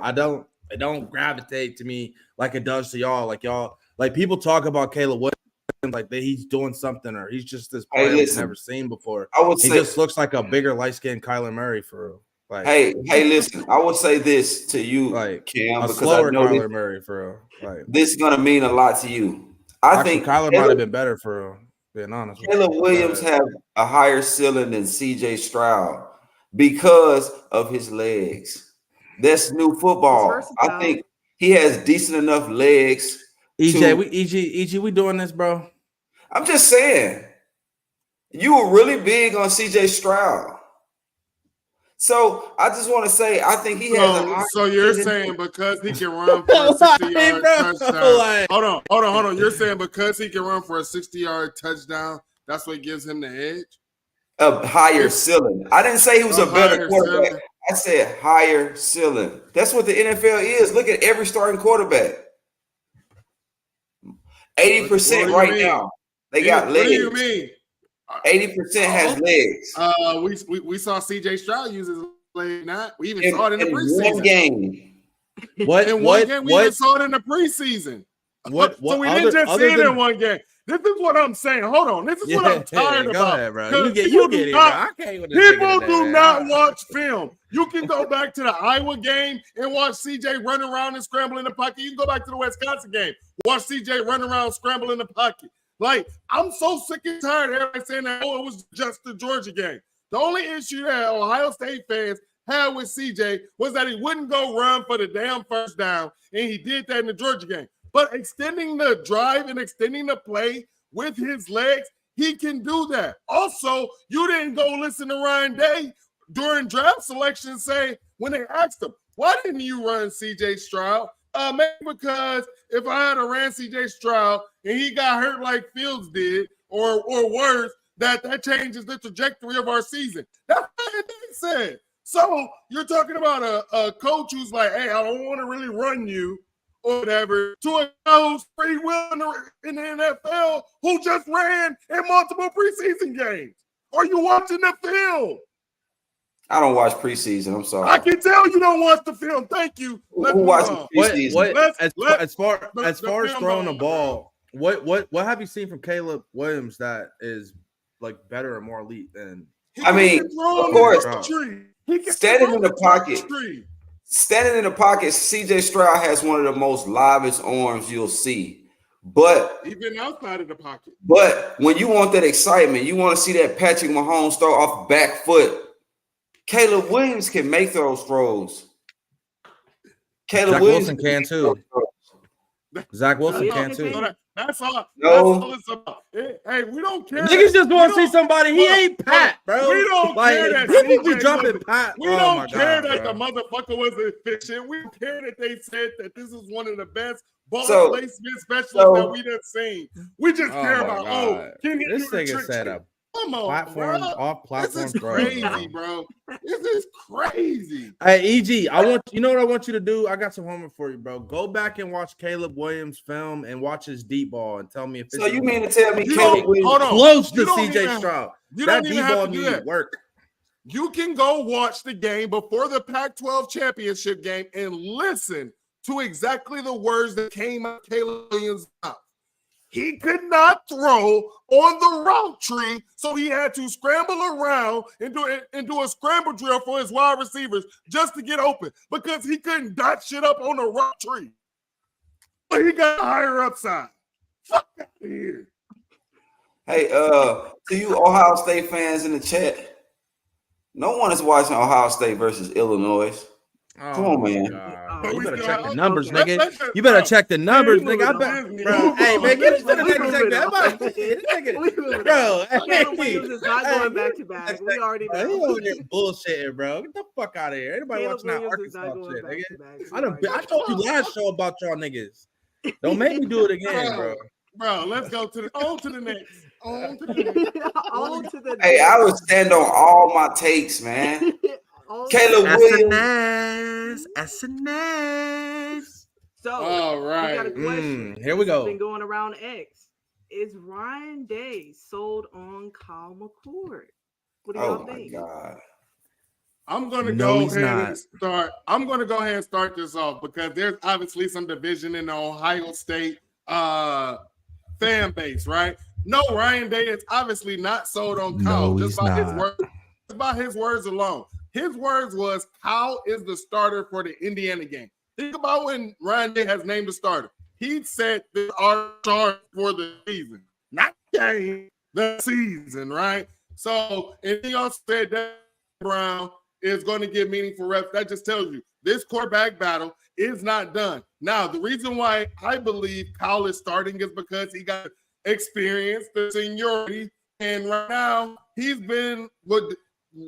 It don't gravitate to me like it does to y'all. Like y'all, like people talk about Caleb Williams like he's doing something, or he's just this player we've never seen before. He just looks like a bigger light skinned Kyler Murray for real. Like, hey, listen. I will say this to you, like Cam, a because slower I know Kyler Murray for real. Like this is gonna mean a lot to you. I think Kyler might have been better for real, being honest. Caleb Williams have a higher ceiling than CJ Stroud because of his legs. That's new football. I think he has decent enough legs. EJ, we doing this, bro. I'm just saying, you were really big on CJ Stroud. So I just want to say, I think he has. So you're saying because he can run for a 60-yard touchdown? Hold on. You're saying because he can run for a 60-yard touchdown, that's what gives him the edge? A higher ceiling. I didn't say he was a better quarterback. Ceiling. I said higher ceiling. That's what the NFL is. Look at every starting quarterback. 80% right now. They got legs. What do you mean? 80% has legs. We saw CJ Stroud use his leg. We even saw it in the preseason. One game. We even saw it in the preseason. So we didn't just see it in one game. This is what I'm saying. Hold on. This is what I'm tired about. Ahead, bro. You get it, bro. I can't with this people do not watch film. You can go back to the Iowa game and watch CJ run around and scramble in the pocket. You can go back to the Wisconsin game. Watch CJ run around, scramble in the pocket. Like, I'm so sick and tired of everybody saying that, it was just the Georgia game. The only issue that Ohio State fans had with CJ was that he wouldn't go run for the damn first down, and he did that in the Georgia game. But extending the drive and extending the play with his legs, he can do that. Also, you didn't go listen to Ryan Day during draft selection say, when they asked him, why didn't you run CJ Stroud? Maybe because if I had a ran CJ Stroud and he got hurt like Fields did, or worse, that changes the trajectory of our season. That's what they said. So you're talking about a coach who's like, hey, I don't want to really run you or whatever, to a guy who's free will in the NFL who just ran in multiple preseason games. Are you watching the film? I don't watch preseason. I'm sorry. I can tell you don't watch the film. Thank you. Who watches preseason? As far as throwing the ball, what have you seen from Caleb Williams that is like better and more elite than? I mean, of course, standing in the pocket. Standing in the pocket, CJ Stroud has one of the most livest arms you'll see. But even outside of the pocket. But when you want that excitement, you want to see that Patrick Mahomes throw off back foot. Caleb Williams can make those throws. Zach Wilson can too. Zach Wilson can too. That's all it's about. Hey, we don't care. Niggas just want to see somebody. He ain't Pat, bro. We don't care that people be dropping Pat. We don't care that the motherfucker was efficient. We don't care that they said that this is one of the best ball placement specialists that we done seen. We just care about can he this nigga set up. Come on, platform, bro. off platform. This is crazy, bro. This is crazy. Hey, EG, you know what I want you to do? I got some homework for you, bro. Go back and watch Caleb Williams' film and watch his deep ball and tell me if it's so you mean to tell me Caleb Williams close to CJ Stroud. That deep ball needs work. You can go watch the game before the Pac-12 championship game and listen to exactly the words that came out of Caleb Williams' mouth. He could not throw on the route tree, so he had to scramble around and do a scramble drill for his wide receivers just to get open because he couldn't dot shit up on the route tree. But he got a higher upside. Fuck out of here. Hey, to you Ohio State fans in the chat, no one is watching Ohio State versus Illinois. Come on, man. You We better still check have- the numbers, okay. nigga. You better check the numbers, we nigga. I moving bet, on. bro. Hey, man, get us to the We next moving segment. on. I'm about to say, this nigga, We moving bro. on. Caleb hey, Williams is not hey, going get back us to back. next We already segment, bro. He know. over here bullshitting, bro. Get the fuck out of here. Anybody Caleb watching that Williams is not Arkansas going shit, back nigga? to back. I told you last show about y'all niggas. Don't make me do it again, bro. Bro, let's go on to the next. On to the next. On to the Hey, I next. would stand on all my takes, man. On Caleb to- Williams. SNS. So All we got a right. question. Here we This has go. been going around X. Is Ryan Day sold on Kyle McCord? What do y'all Oh my think? God. I'm going to No, go he's ahead not. and start. I'm going to go ahead and start this off because there's obviously some division in the Ohio State fan base, right? No, Ryan Day is obviously not sold on Kyle just by his words. Just by his words alone. His words was Kyle is the starter for the Indiana game. Think about when Ryan Day has named the starter. He said this are start for the season, not game, the season, right? So, and he also said that Brown is going to get meaningful reps. That just tells you this quarterback battle is not done. Now, the reason why I believe Kyle is starting is because he got experience, the seniority, and right now he's been what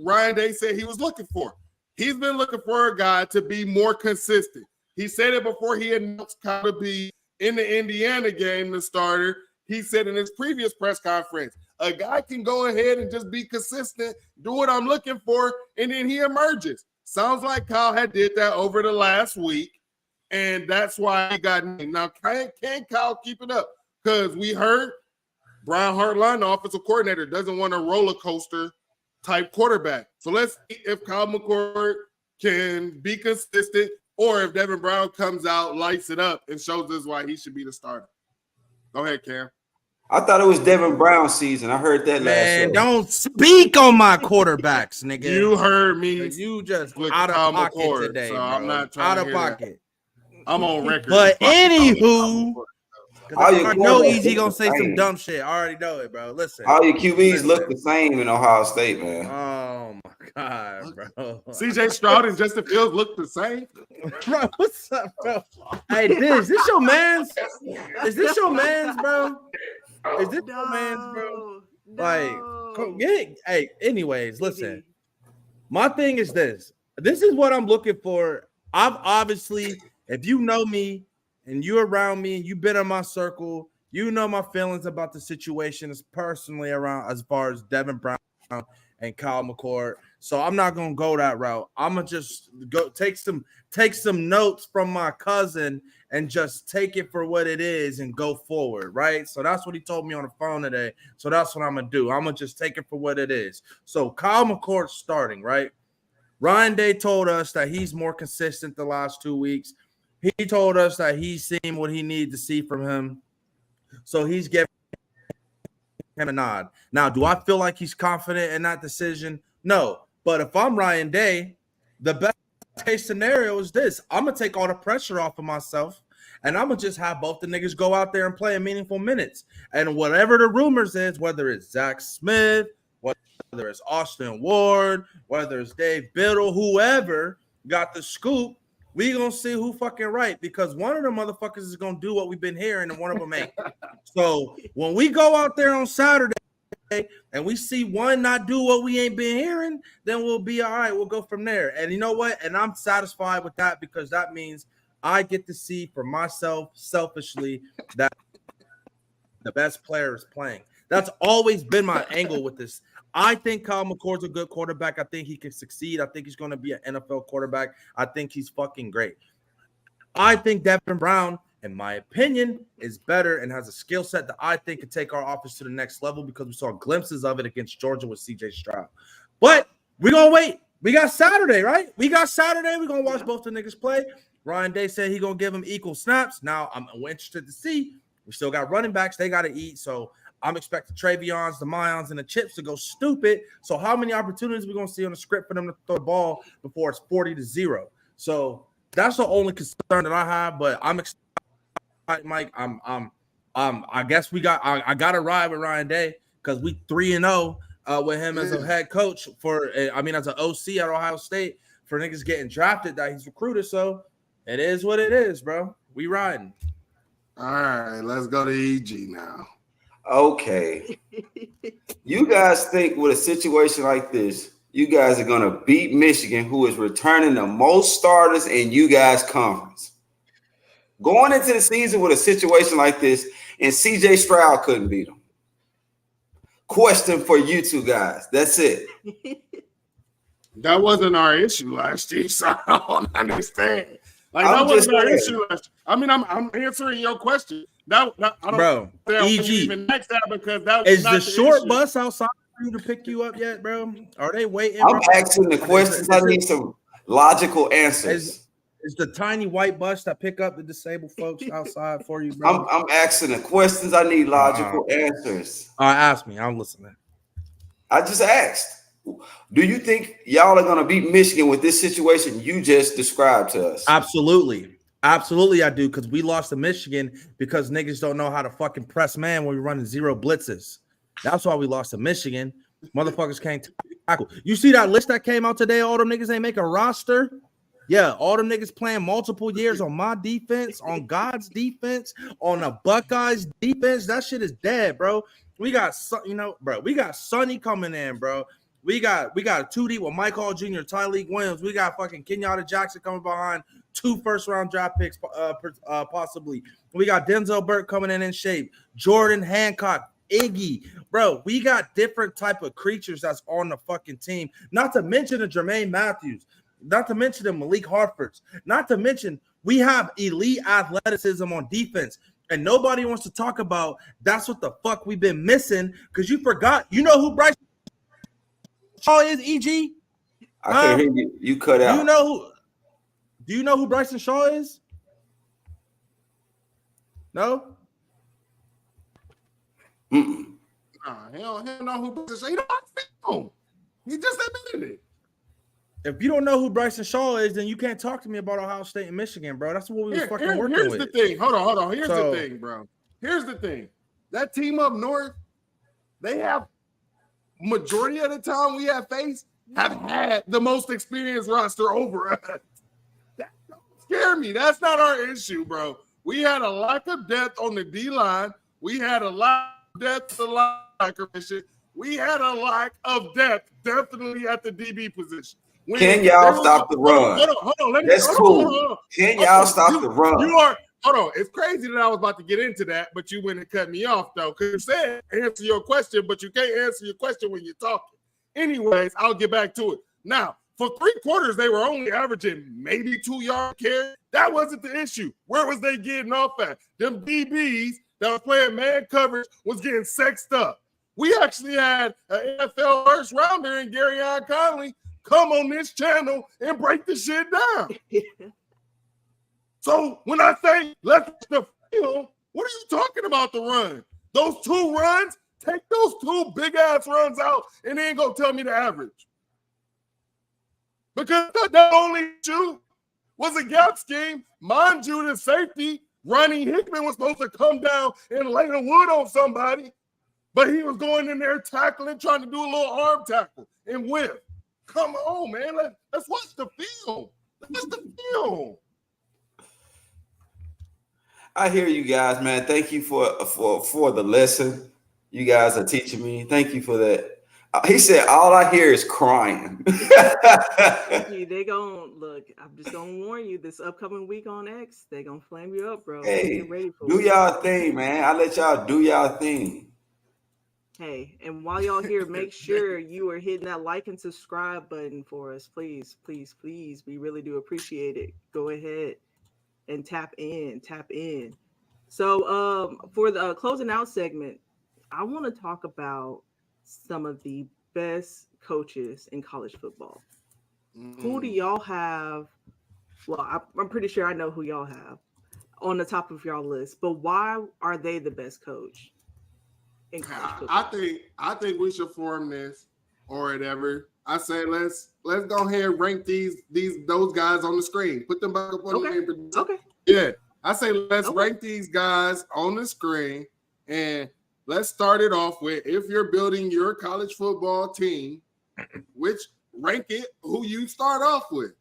Ryan Day said he was looking for. He's been looking for a guy to be more consistent. He said it before he announced Kyle to be in the Indiana game, the starter. He said in his previous press conference, a guy can go ahead and just be consistent, do what I'm looking for, and then he emerges. Sounds like Kyle had did that over the last week, and that's why he got named. Now, can Kyle keep it up? Because we heard Brian Hartline, the offensive coordinator, doesn't want a roller coaster type quarterback. So let's see if Kyle McCord can be consistent or if Devin Brown comes out, lights it up, and shows us why he should be the starter. Go ahead, Cam. I thought it was Devin Brown season. I heard that last Man, show. don't speak on my quarterbacks, nigga. You heard me. You just with out of Kyle pocket McCord, today, so bro. I'm not trying out to of hear that. pocket. I'm on record. But anywho, All your I know quarterbacks Easy look gonna the say some same. dumb shit. I already know it, bro. Listen. All your QBs Listen. look the same in Ohio State, man. Oh my god, bro. CJ Stroud and Justin Fields look the same. Bro, what's up, bro? Hey, this your man's? Is this your man's, bro? Is this your man's, bro? Like, come get it. Hey, anyways, listen. My thing is this. This is what I'm looking for. I've obviously, if you know me and you're around me and you've been in my circle, you know my feelings about the situation is personally around as far as Devin Brown and Kyle McCord. So I'm not gonna go that route. I'm gonna just go take some notes from my cousin and just take it for what it is and go forward, right? So that's what he told me on the phone today. So that's what I'm gonna do. I'm gonna just take it for what it is. So Kyle McCord starting, right? Ryan Day told us that he's more consistent the last 2 weeks. He told us that he's seen what he needed to see from him. So he's giving him a nod. Now, do I feel like he's confident in that decision? No. But if I'm Ryan Day, the best case scenario is this. I'm going to take all the pressure off of myself, and I'm going to just have both the niggas go out there and play in meaningful minutes. And whatever the rumors is, whether it's Zach Smith, whether it's Austin Ward, whether it's Dave Biddle, whoever got the scoop, we going to see who fucking right, because one of the motherfuckers is going to do what we've been hearing and one of them ain't. So when we go out there on Saturday and we see one not do what we ain't been hearing, then we'll be all right. We'll go from there. And you know what? And I'm satisfied with that because that means I get to see for myself selfishly that the best player is playing. That's always been my angle with this. I think Kyle McCord's a good quarterback. I think he can succeed. I think he's going to be an NFL quarterback. I think he's fucking great. I think Devin Brown, in my opinion, is better and has a skill set that I think could take our offense to the next level because we saw glimpses of it against Georgia with CJ Stroud. But we're going to wait. We got Saturday, right? We're going to watch both the niggas play. Ryan Day said he's going to give him equal snaps. Now, I'm interested to see. We still got running backs. They got to eat. So I'm expecting Travions, the Mayons, and the Chips to go stupid. So how many opportunities are we going to see on the script for them to throw the ball before it's 40-0? So that's the only concern that I have. But I'm excited, Mike. I guess I got to ride with Ryan Day because we 3-0 with him as a head coach as an OC at Ohio State for niggas getting drafted that he's recruited. So It is what it is, bro. We riding. All right, let's go to EG now. Okay. You guys think with a situation like this, you guys are going to beat Michigan, who is returning the most starters in you guys' conference. Going into the season with a situation like this, and CJ Stroud couldn't beat them. Question for you two guys. That's it. That wasn't our issue last year, so I don't understand. Like, I'm that wasn't our just issue last year. I mean, I'm answering your question. I don't Bro, EG, even next that because that is not the short issue. bus outside for you to pick you up yet, bro? Are they waiting? I'm bro? asking the questions. I need some logical answers. Is the tiny white bus that pick up the disabled folks outside for you, bro? I'm asking the questions. I need logical answers. Ask me. I'm listening. I just asked. Do you think y'all are going to beat Michigan with this situation you just described to us? Absolutely. Absolutely, I do, because we lost to Michigan because niggas don't know how to fucking press man when we're running zero blitzes. That's why we lost to Michigan. Motherfuckers can't tackle. You see that list that came out today? All them niggas ain't make a roster. Yeah, all them niggas playing multiple years on my defense, on God's defense, on the Buckeyes defense. That shit is dead, bro. We got, bro, we got Sonny coming in, bro. We got a 2D with Mike Hall Jr., Tyleek Williams. We got fucking Kenyatta Jackson coming behind 2 first-round draft picks, possibly. We got Denzel Burke coming in shape. Jordan Hancock, Iggy. Bro, we got different type of creatures that's on the fucking team. Not to mention the Jermaine Matthews. Not to mention the Malik Hartfords. Not to mention we have elite athleticism on defense. And nobody wants to talk about that's what the fuck we've been missing because you forgot. You know who Bryce Shaw is, EG? I couldn't hear you. You cut out. Do you know who Bryson Shaw is? No? Nah, he don't know who Bryson Shaw is. He don't know. He just admitted it. If you don't know who Bryson Shaw is, then you can't talk to me about Ohio State and Michigan, bro. That's what we was fucking working with. Here's the thing. Hold on. Here's the thing, bro. Here's the thing. That team up north, they have majority of the time we have faced have had the most experienced roster over us. That don't scare me. That's not our issue, bro. We had a lack of depth on the D line. We had a lack of depth at the linebacker position. We had a lack of depth, definitely at the DB position. Can y'all stop the run? Hold on. That's cool. Can y'all stop the run? Hold on. It's crazy that I was about to get into that, but you went and cut me off, though, because you said answer your question, but you can't answer your question when you're talking. Anyways, I'll get back to it. Now, for 3 quarters, they were only averaging maybe 2 yards carry. That wasn't the issue. Where was they getting off at? Them DBs that was playing man coverage was getting sexed up. We actually had an NFL first rounder in Garyon Conley come on this channel and break the shit down. So when I say let's the field, what are you talking about the run? Those 2 runs, take those 2 big ass runs out and then go tell me the average. Because that only issue was a gap scheme. Mind you, the safety, Ronnie Hickman, was supposed to come down and lay the wood on somebody, but he was going in there tackling, trying to do a little arm tackle and whip. Come on, man. Let's watch the film. Let's watch the film. I hear you guys, man. Thank you for the lesson. You guys are teaching me. Thank you for that. He said, all I hear is crying. They gonna look. I'm just gonna warn you. This upcoming week on X, they gonna flame you up, bro. Hey, get ready for do it. y'all thing, man. I let y'all do y'all thing. Hey, and while y'all here, make sure you are hitting that like and subscribe button for us, please, please, please. We really do appreciate it. Go ahead and tap in. So, for the closing out segment, I want to talk about some of the best coaches in college football. Who do y'all have? Well, I'm pretty sure I know who y'all have on the top of y'all list, but why are they the best coach in college football? I think we should form this or whatever. I say let's go ahead and rank those guys on the screen. Put them back up on the screen. Okay. Yeah. I say let's rank these guys on the screen, and let's start it off with, if you're building your college football team, rank it who you start off with.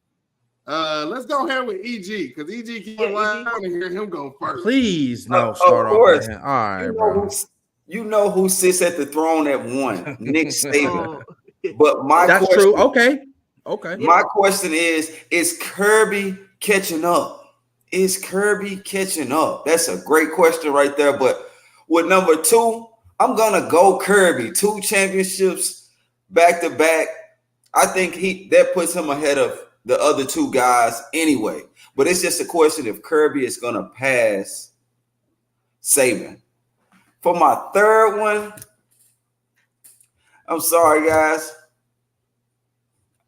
Let's go ahead with EG because EG keep Yeah, lying. EG. I want to hear him go first. Please, no, Of start off course. with him. All right, You know, bro. you know who sits at the throne at one? Nick Saban. Oh, But my That's question, true. Okay. my question is Kirby catching up? Is Kirby catching up? That's a great question right there. But with number 2, I'm gonna go Kirby. 2 championships back to back. I think that puts him ahead of the other 2 guys anyway. But it's just a question if Kirby is gonna pass Saban. For my 3rd one, I'm sorry, guys.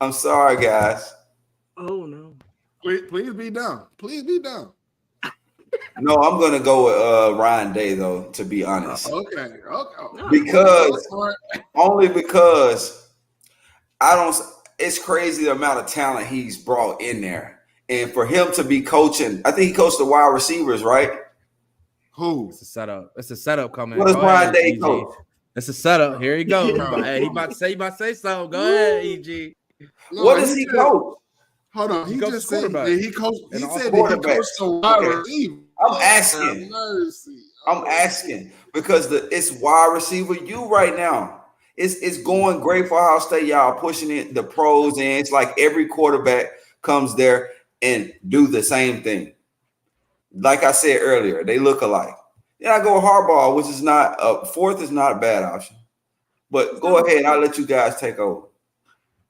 oh no. Please be down. Please be down. No, I'm gonna go with Ryan Day though, to be honest. Okay. Because only because I don't. It's crazy the amount of talent he's brought in there, and for him to be coaching, I think he coached the wide receivers, right? Who? It's a setup. It's a setup coming. What does Go Ryan ahead, Day EG. coach? It's a setup. Here he goes. No. Hey, he about to say something. Go ahead, EG. No, What does he coach? Hold on. He He just said quarterback. he coached. He And all said that he quarterbacks. coached the wide Okay. receiver. I'm asking. Mercy. I'm asking because it's wide receiver you right now. It's going great for Ohio State. Y'all pushing it, the pros, and it's like every quarterback comes there and do the same thing. Like I said earlier, they look alike. Then I go with Harbaugh, which is not 4th is not a bad option. But go ahead, I'll let you guys take over.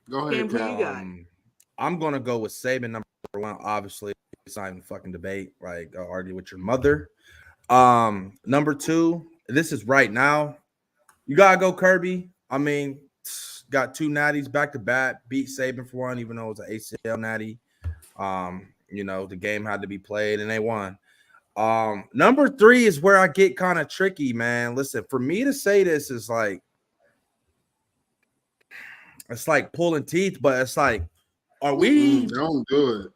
Go ahead, Cam, who you got? I'm gonna go with Saban number 1. Obviously, it's not even fucking debate. Like argue with your mother. Number 2. This is right now. You gotta go Kirby. I mean, got 2 natties back to back. Beat Saban for 1, even though it was an ACL natty. You know, the game had to be played and they won. Number 3 is where I get kind of tricky, man. Listen, for me to say this is like, it's like pulling teeth, but it's like, are we? Don't do it.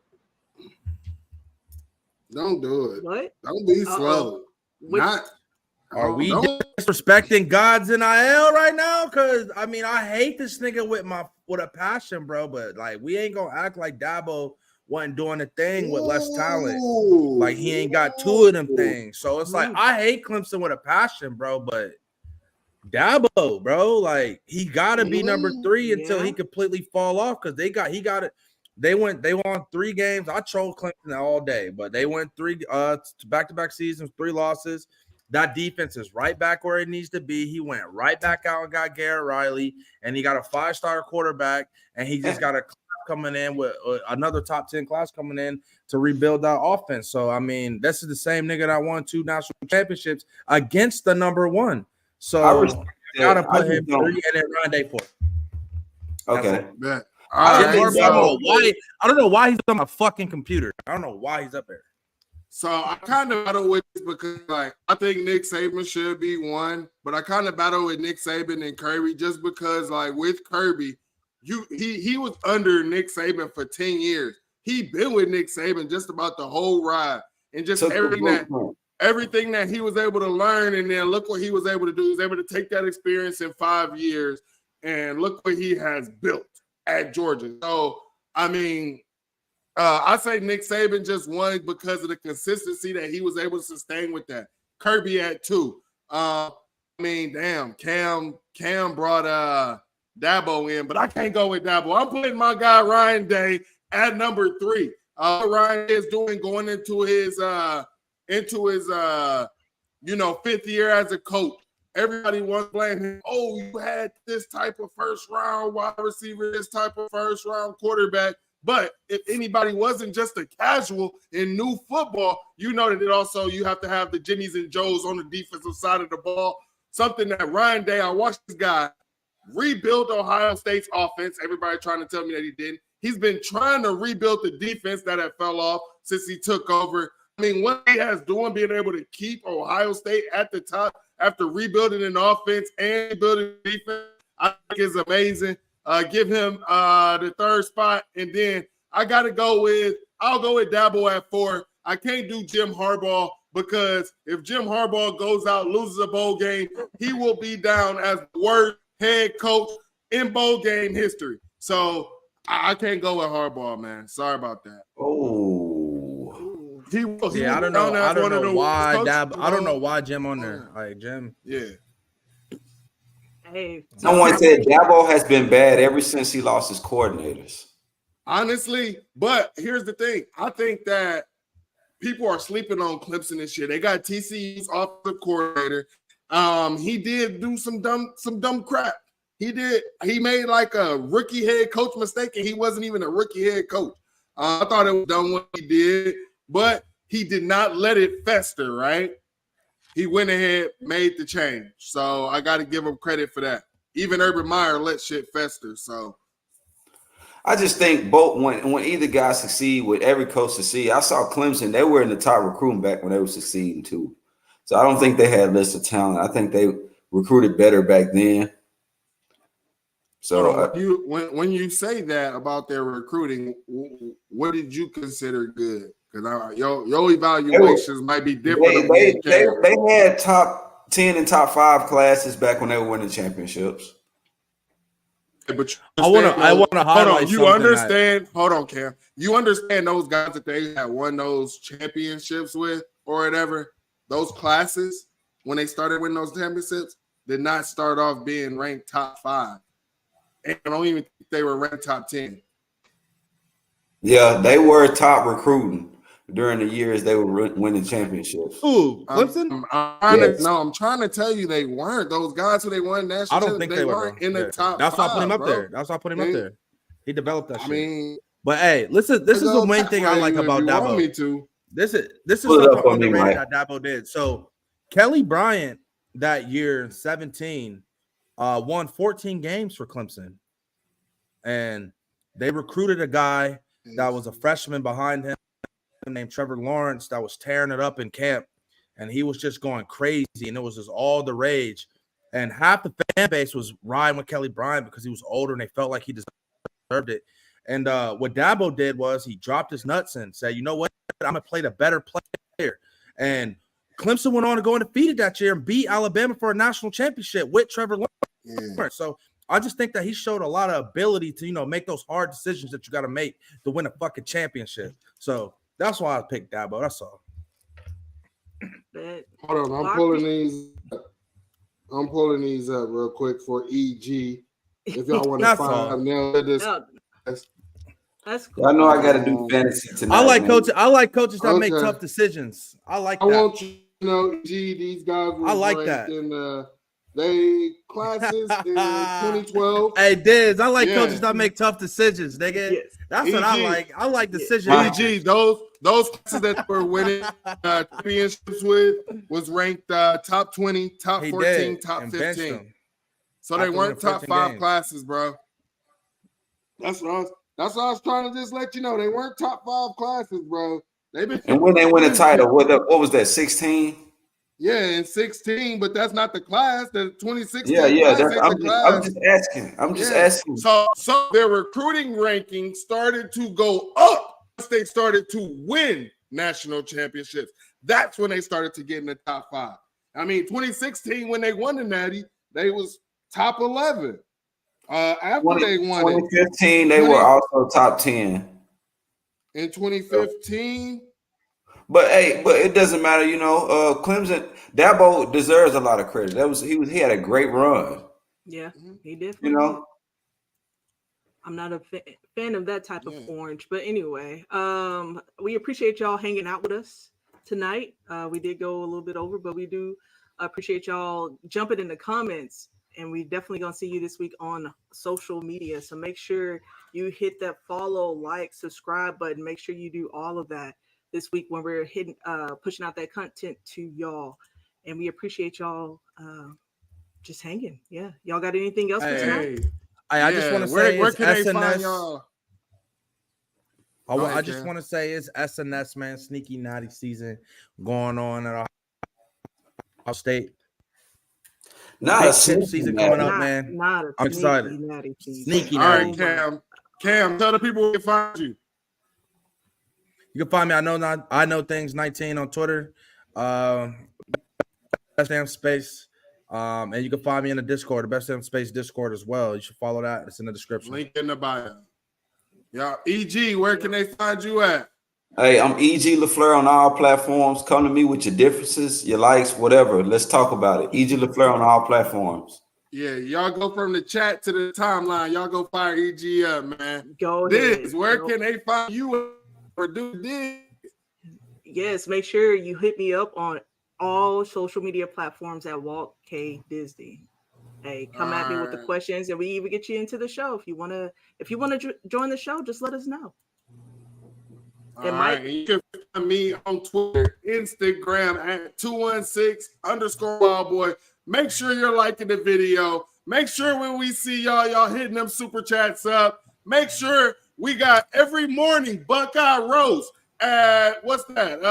Don't do it. What? Don't be slow. Not. Are we don't- disrespecting God's NIL right now? Because I mean, I hate this nigga with a passion, bro. But like, we ain't gonna act like Dabo wasn't doing a thing with less talent. Like he ain't got 2 of them things. So it's like I hate Clemson with a passion, bro. But Dabo, bro, like he gotta be number 3 until he completely fall off because he got it. They won 3 games. I trolled Clemson all day, but they went 3 back-to-back seasons, 3 losses. That defense is right back where it needs to be. He went right back out and got Garrett Riley, and he got a 5-star quarterback, and he just got a class coming in with another top 10 class coming in to rebuild that offense. So, I mean, this is the same nigga that won 2 national championships against the number 1. So, I gotta put him 3 and then Ryan Day 4. Okay. I don't know why he's on my fucking computer. I don't know why he's up there. So I kind of battle with this because, like, I think Nick Saban should be 1, but I kind of battle with Nick Saban and Kirby just because, like, with Kirby, he was under Nick Saban for 10 years. He been with Nick Saban just about the whole ride, and just everything that he was able to learn, and then look what he was able to do. He was able to take that experience in 5 years, and look what he has built at Georgia. So, I mean, I say Nick Saban just won because of the consistency that he was able to sustain with that. Kirby at 2. I mean, damn, Cam brought Dabo in, but I can't go with Dabo. I'm putting my guy Ryan Day at number 3. Ryan is doing going into his 5th year as a coach. Everybody wants to blame him. Oh, you had this type of first-round wide receiver, this type of first-round quarterback. But if anybody wasn't just a casual in new football, you know that you have to have the Jennies and Joes on the defensive side of the ball. Something that Ryan Day, I watched this guy rebuild Ohio State's offense. Everybody trying to tell me that he didn't. He's been trying to rebuild the defense that had fell off since he took over. I mean, what he has doing, being able to keep Ohio State at the top after rebuilding an offense and building defense, I think is amazing. Give him the 3rd spot, and then I'll go with Dabo at 4. I can't do Jim Harbaugh because if Jim Harbaugh goes out, loses a bowl game, he will be down as the worst head coach in bowl game history. So I can't go with Harbaugh, man. Sorry about that. Oh, He was. Yeah, I don't know. I don't know why Dabo. I don't know why Jim on there. Like Jim. Yeah. Hey, someone said Dabo has been bad ever since he lost his coordinators. Honestly, but here's the thing. I think that people are sleeping on Clemson this year. They got TCU's offensive coordinator. He did do some dumb crap. He made like a rookie head coach mistake, and he wasn't even a rookie head coach. I thought it was dumb what he did, but he did not let it fester, right? He went ahead, made the change. So I got to give him credit for that. Even Urban Meyer let shit fester. So I just think both when either guy succeed, with every coach succeed. I saw Clemson; they were in the top recruiting back when they were succeeding too. So I don't think they had lists of talent. I think they recruited better back then. So when you say that about their recruiting, what did you consider good? Because your evaluations might be different. They had top 10 and top 5 classes back when they were winning championships. But I want to highlight. You understand? Hold on, Cam. You understand those guys that they had won those championships with, or whatever. Those classes when they started winning those championships did not start off being ranked top 5. And I don't even think they were ranked top 10. Yeah, they were top recruiting during the years they were winning championships. Ooh, Clemson? I'm trying to tell you they weren't. Those guys who they won national I don't think they weren't in the top. That's why I put him up there. That's why I put him up there. He developed that shit. But hey, listen, this is the main thing I like about Dabo. This is something underrated that Dabo did. So Kelly Bryant that year in 17 won 14 games for Clemson. And they recruited a guy that was a freshman behind him named Trevor Lawrence that was tearing it up in camp. And he was just going crazy. And it was just all the rage. And half the fan base was riding with Kelly Bryant because he was older and they felt like he deserved it. And what Dabo did was he dropped his nuts and said, you know what? I'm going to play the better player. And Clemson went on to go undefeated that year and beat Alabama for a national championship with Trevor Lawrence. Yeah. So I just think that he showed a lot of ability to, make those hard decisions that you got to make to win a fucking championship. So that's why I picked Dabo. That's all. Hold on. I'm pulling these up real quick for EG. If y'all want to find this. That's cool. I know I got to do fantasy tonight. I like coaches that make tough decisions. I like that. I want you to know, EG, these guys were ranked in they classes in 2012. Hey, Diz, I like coaches that make tough decisions, nigga. Yes. That's what I like. I like decisions. EG, those classes that were winning championships with was ranked top 20, top 14, top 15. So they weren't top 5 classes, bro. That's what I was trying to just let you know. They weren't top 5 classes, bro. And when they win a title, what was that, 16? Yeah, in 16, but that's not the class. The 2016 class class. I'm just asking. So their recruiting ranking started to go up once they started to win national championships. That's when they started to get in the top 5. I mean, 2016, when they won the Natty, they was top 11. After they won 2015, they were also top 10. In 2015. But it doesn't matter, Clemson. Dabo deserves a lot of credit. He had a great run. Yeah, he definitely. I'm not a fan of that type of orange, but anyway, we appreciate y'all hanging out with us tonight. We did go a little bit over, but we do appreciate y'all jumping in the comments, and we definitely gonna see you this week on social media. So make sure you hit that follow, like, subscribe button. Make sure you do all of that this week when we're pushing out that content to y'all. And we appreciate y'all just hanging. Yeah. Y'all got anything else for tonight? I just want to say where can they SNS, find y'all? I just want to say it's SNS, man. Sneaky Natty season going on at our state. Not a season coming up, man. I'm excited. Sneaky Natty. All right, Cam, tell the people where to find you. You can find me. I know things 19 on Twitter. Best Damn Space. And you can find me in the Discord, the Best Damn Space Discord as well. You should follow that. It's in the description. Link in the bio. Y'all, EG, where can they find you at? Hey, I'm EG Laflare on all platforms. Come to me with your differences, your likes, whatever. Let's talk about it. EG Laflare on all platforms. Yeah, y'all go from the chat to the timeline. Y'all go fire EG up, man. Go This, ahead. where can they find you or do this? Yes, make sure you hit me up on all social media platforms at Walt K Disney. Hey, come at me with the questions, and we even get you into the show. If you wanna join the show, just let us know. All right. You can find me on Twitter, Instagram at 216_wildboy. Make sure you're liking the video. Make sure when we see y'all hitting them super chats up. Make sure we got every morning Buckeye Roast at what's that?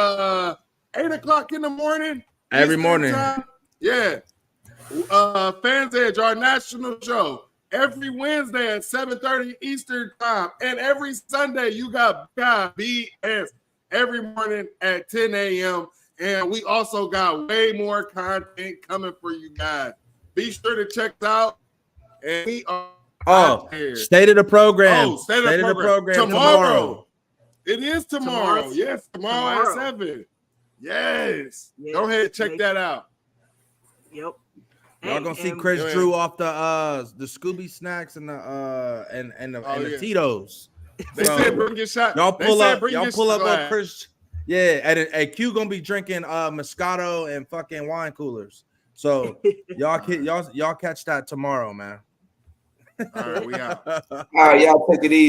8:00 in the morning. Every Eastern morning. time. Yeah. Fans Edge, our national show. Every Wednesday at 7:30 Eastern time. And every Sunday, you got BS every morning at 10 a.m. And we also got way more content coming for you guys. Be sure to check us out. And we are state of the program. State of the program. Tomorrow. It is tomorrow. Yes, tomorrow at 7. Yes. Go ahead, check that out. Yep. Y'all gonna see Chris Drew off the Scooby snacks and the Tito's. They said bring your shot. Y'all pull up on Chris. Yeah, and Q gonna be drinking Moscato and fucking wine coolers. So y'all catch that tomorrow, man. All right, we out. All right, y'all take it easy.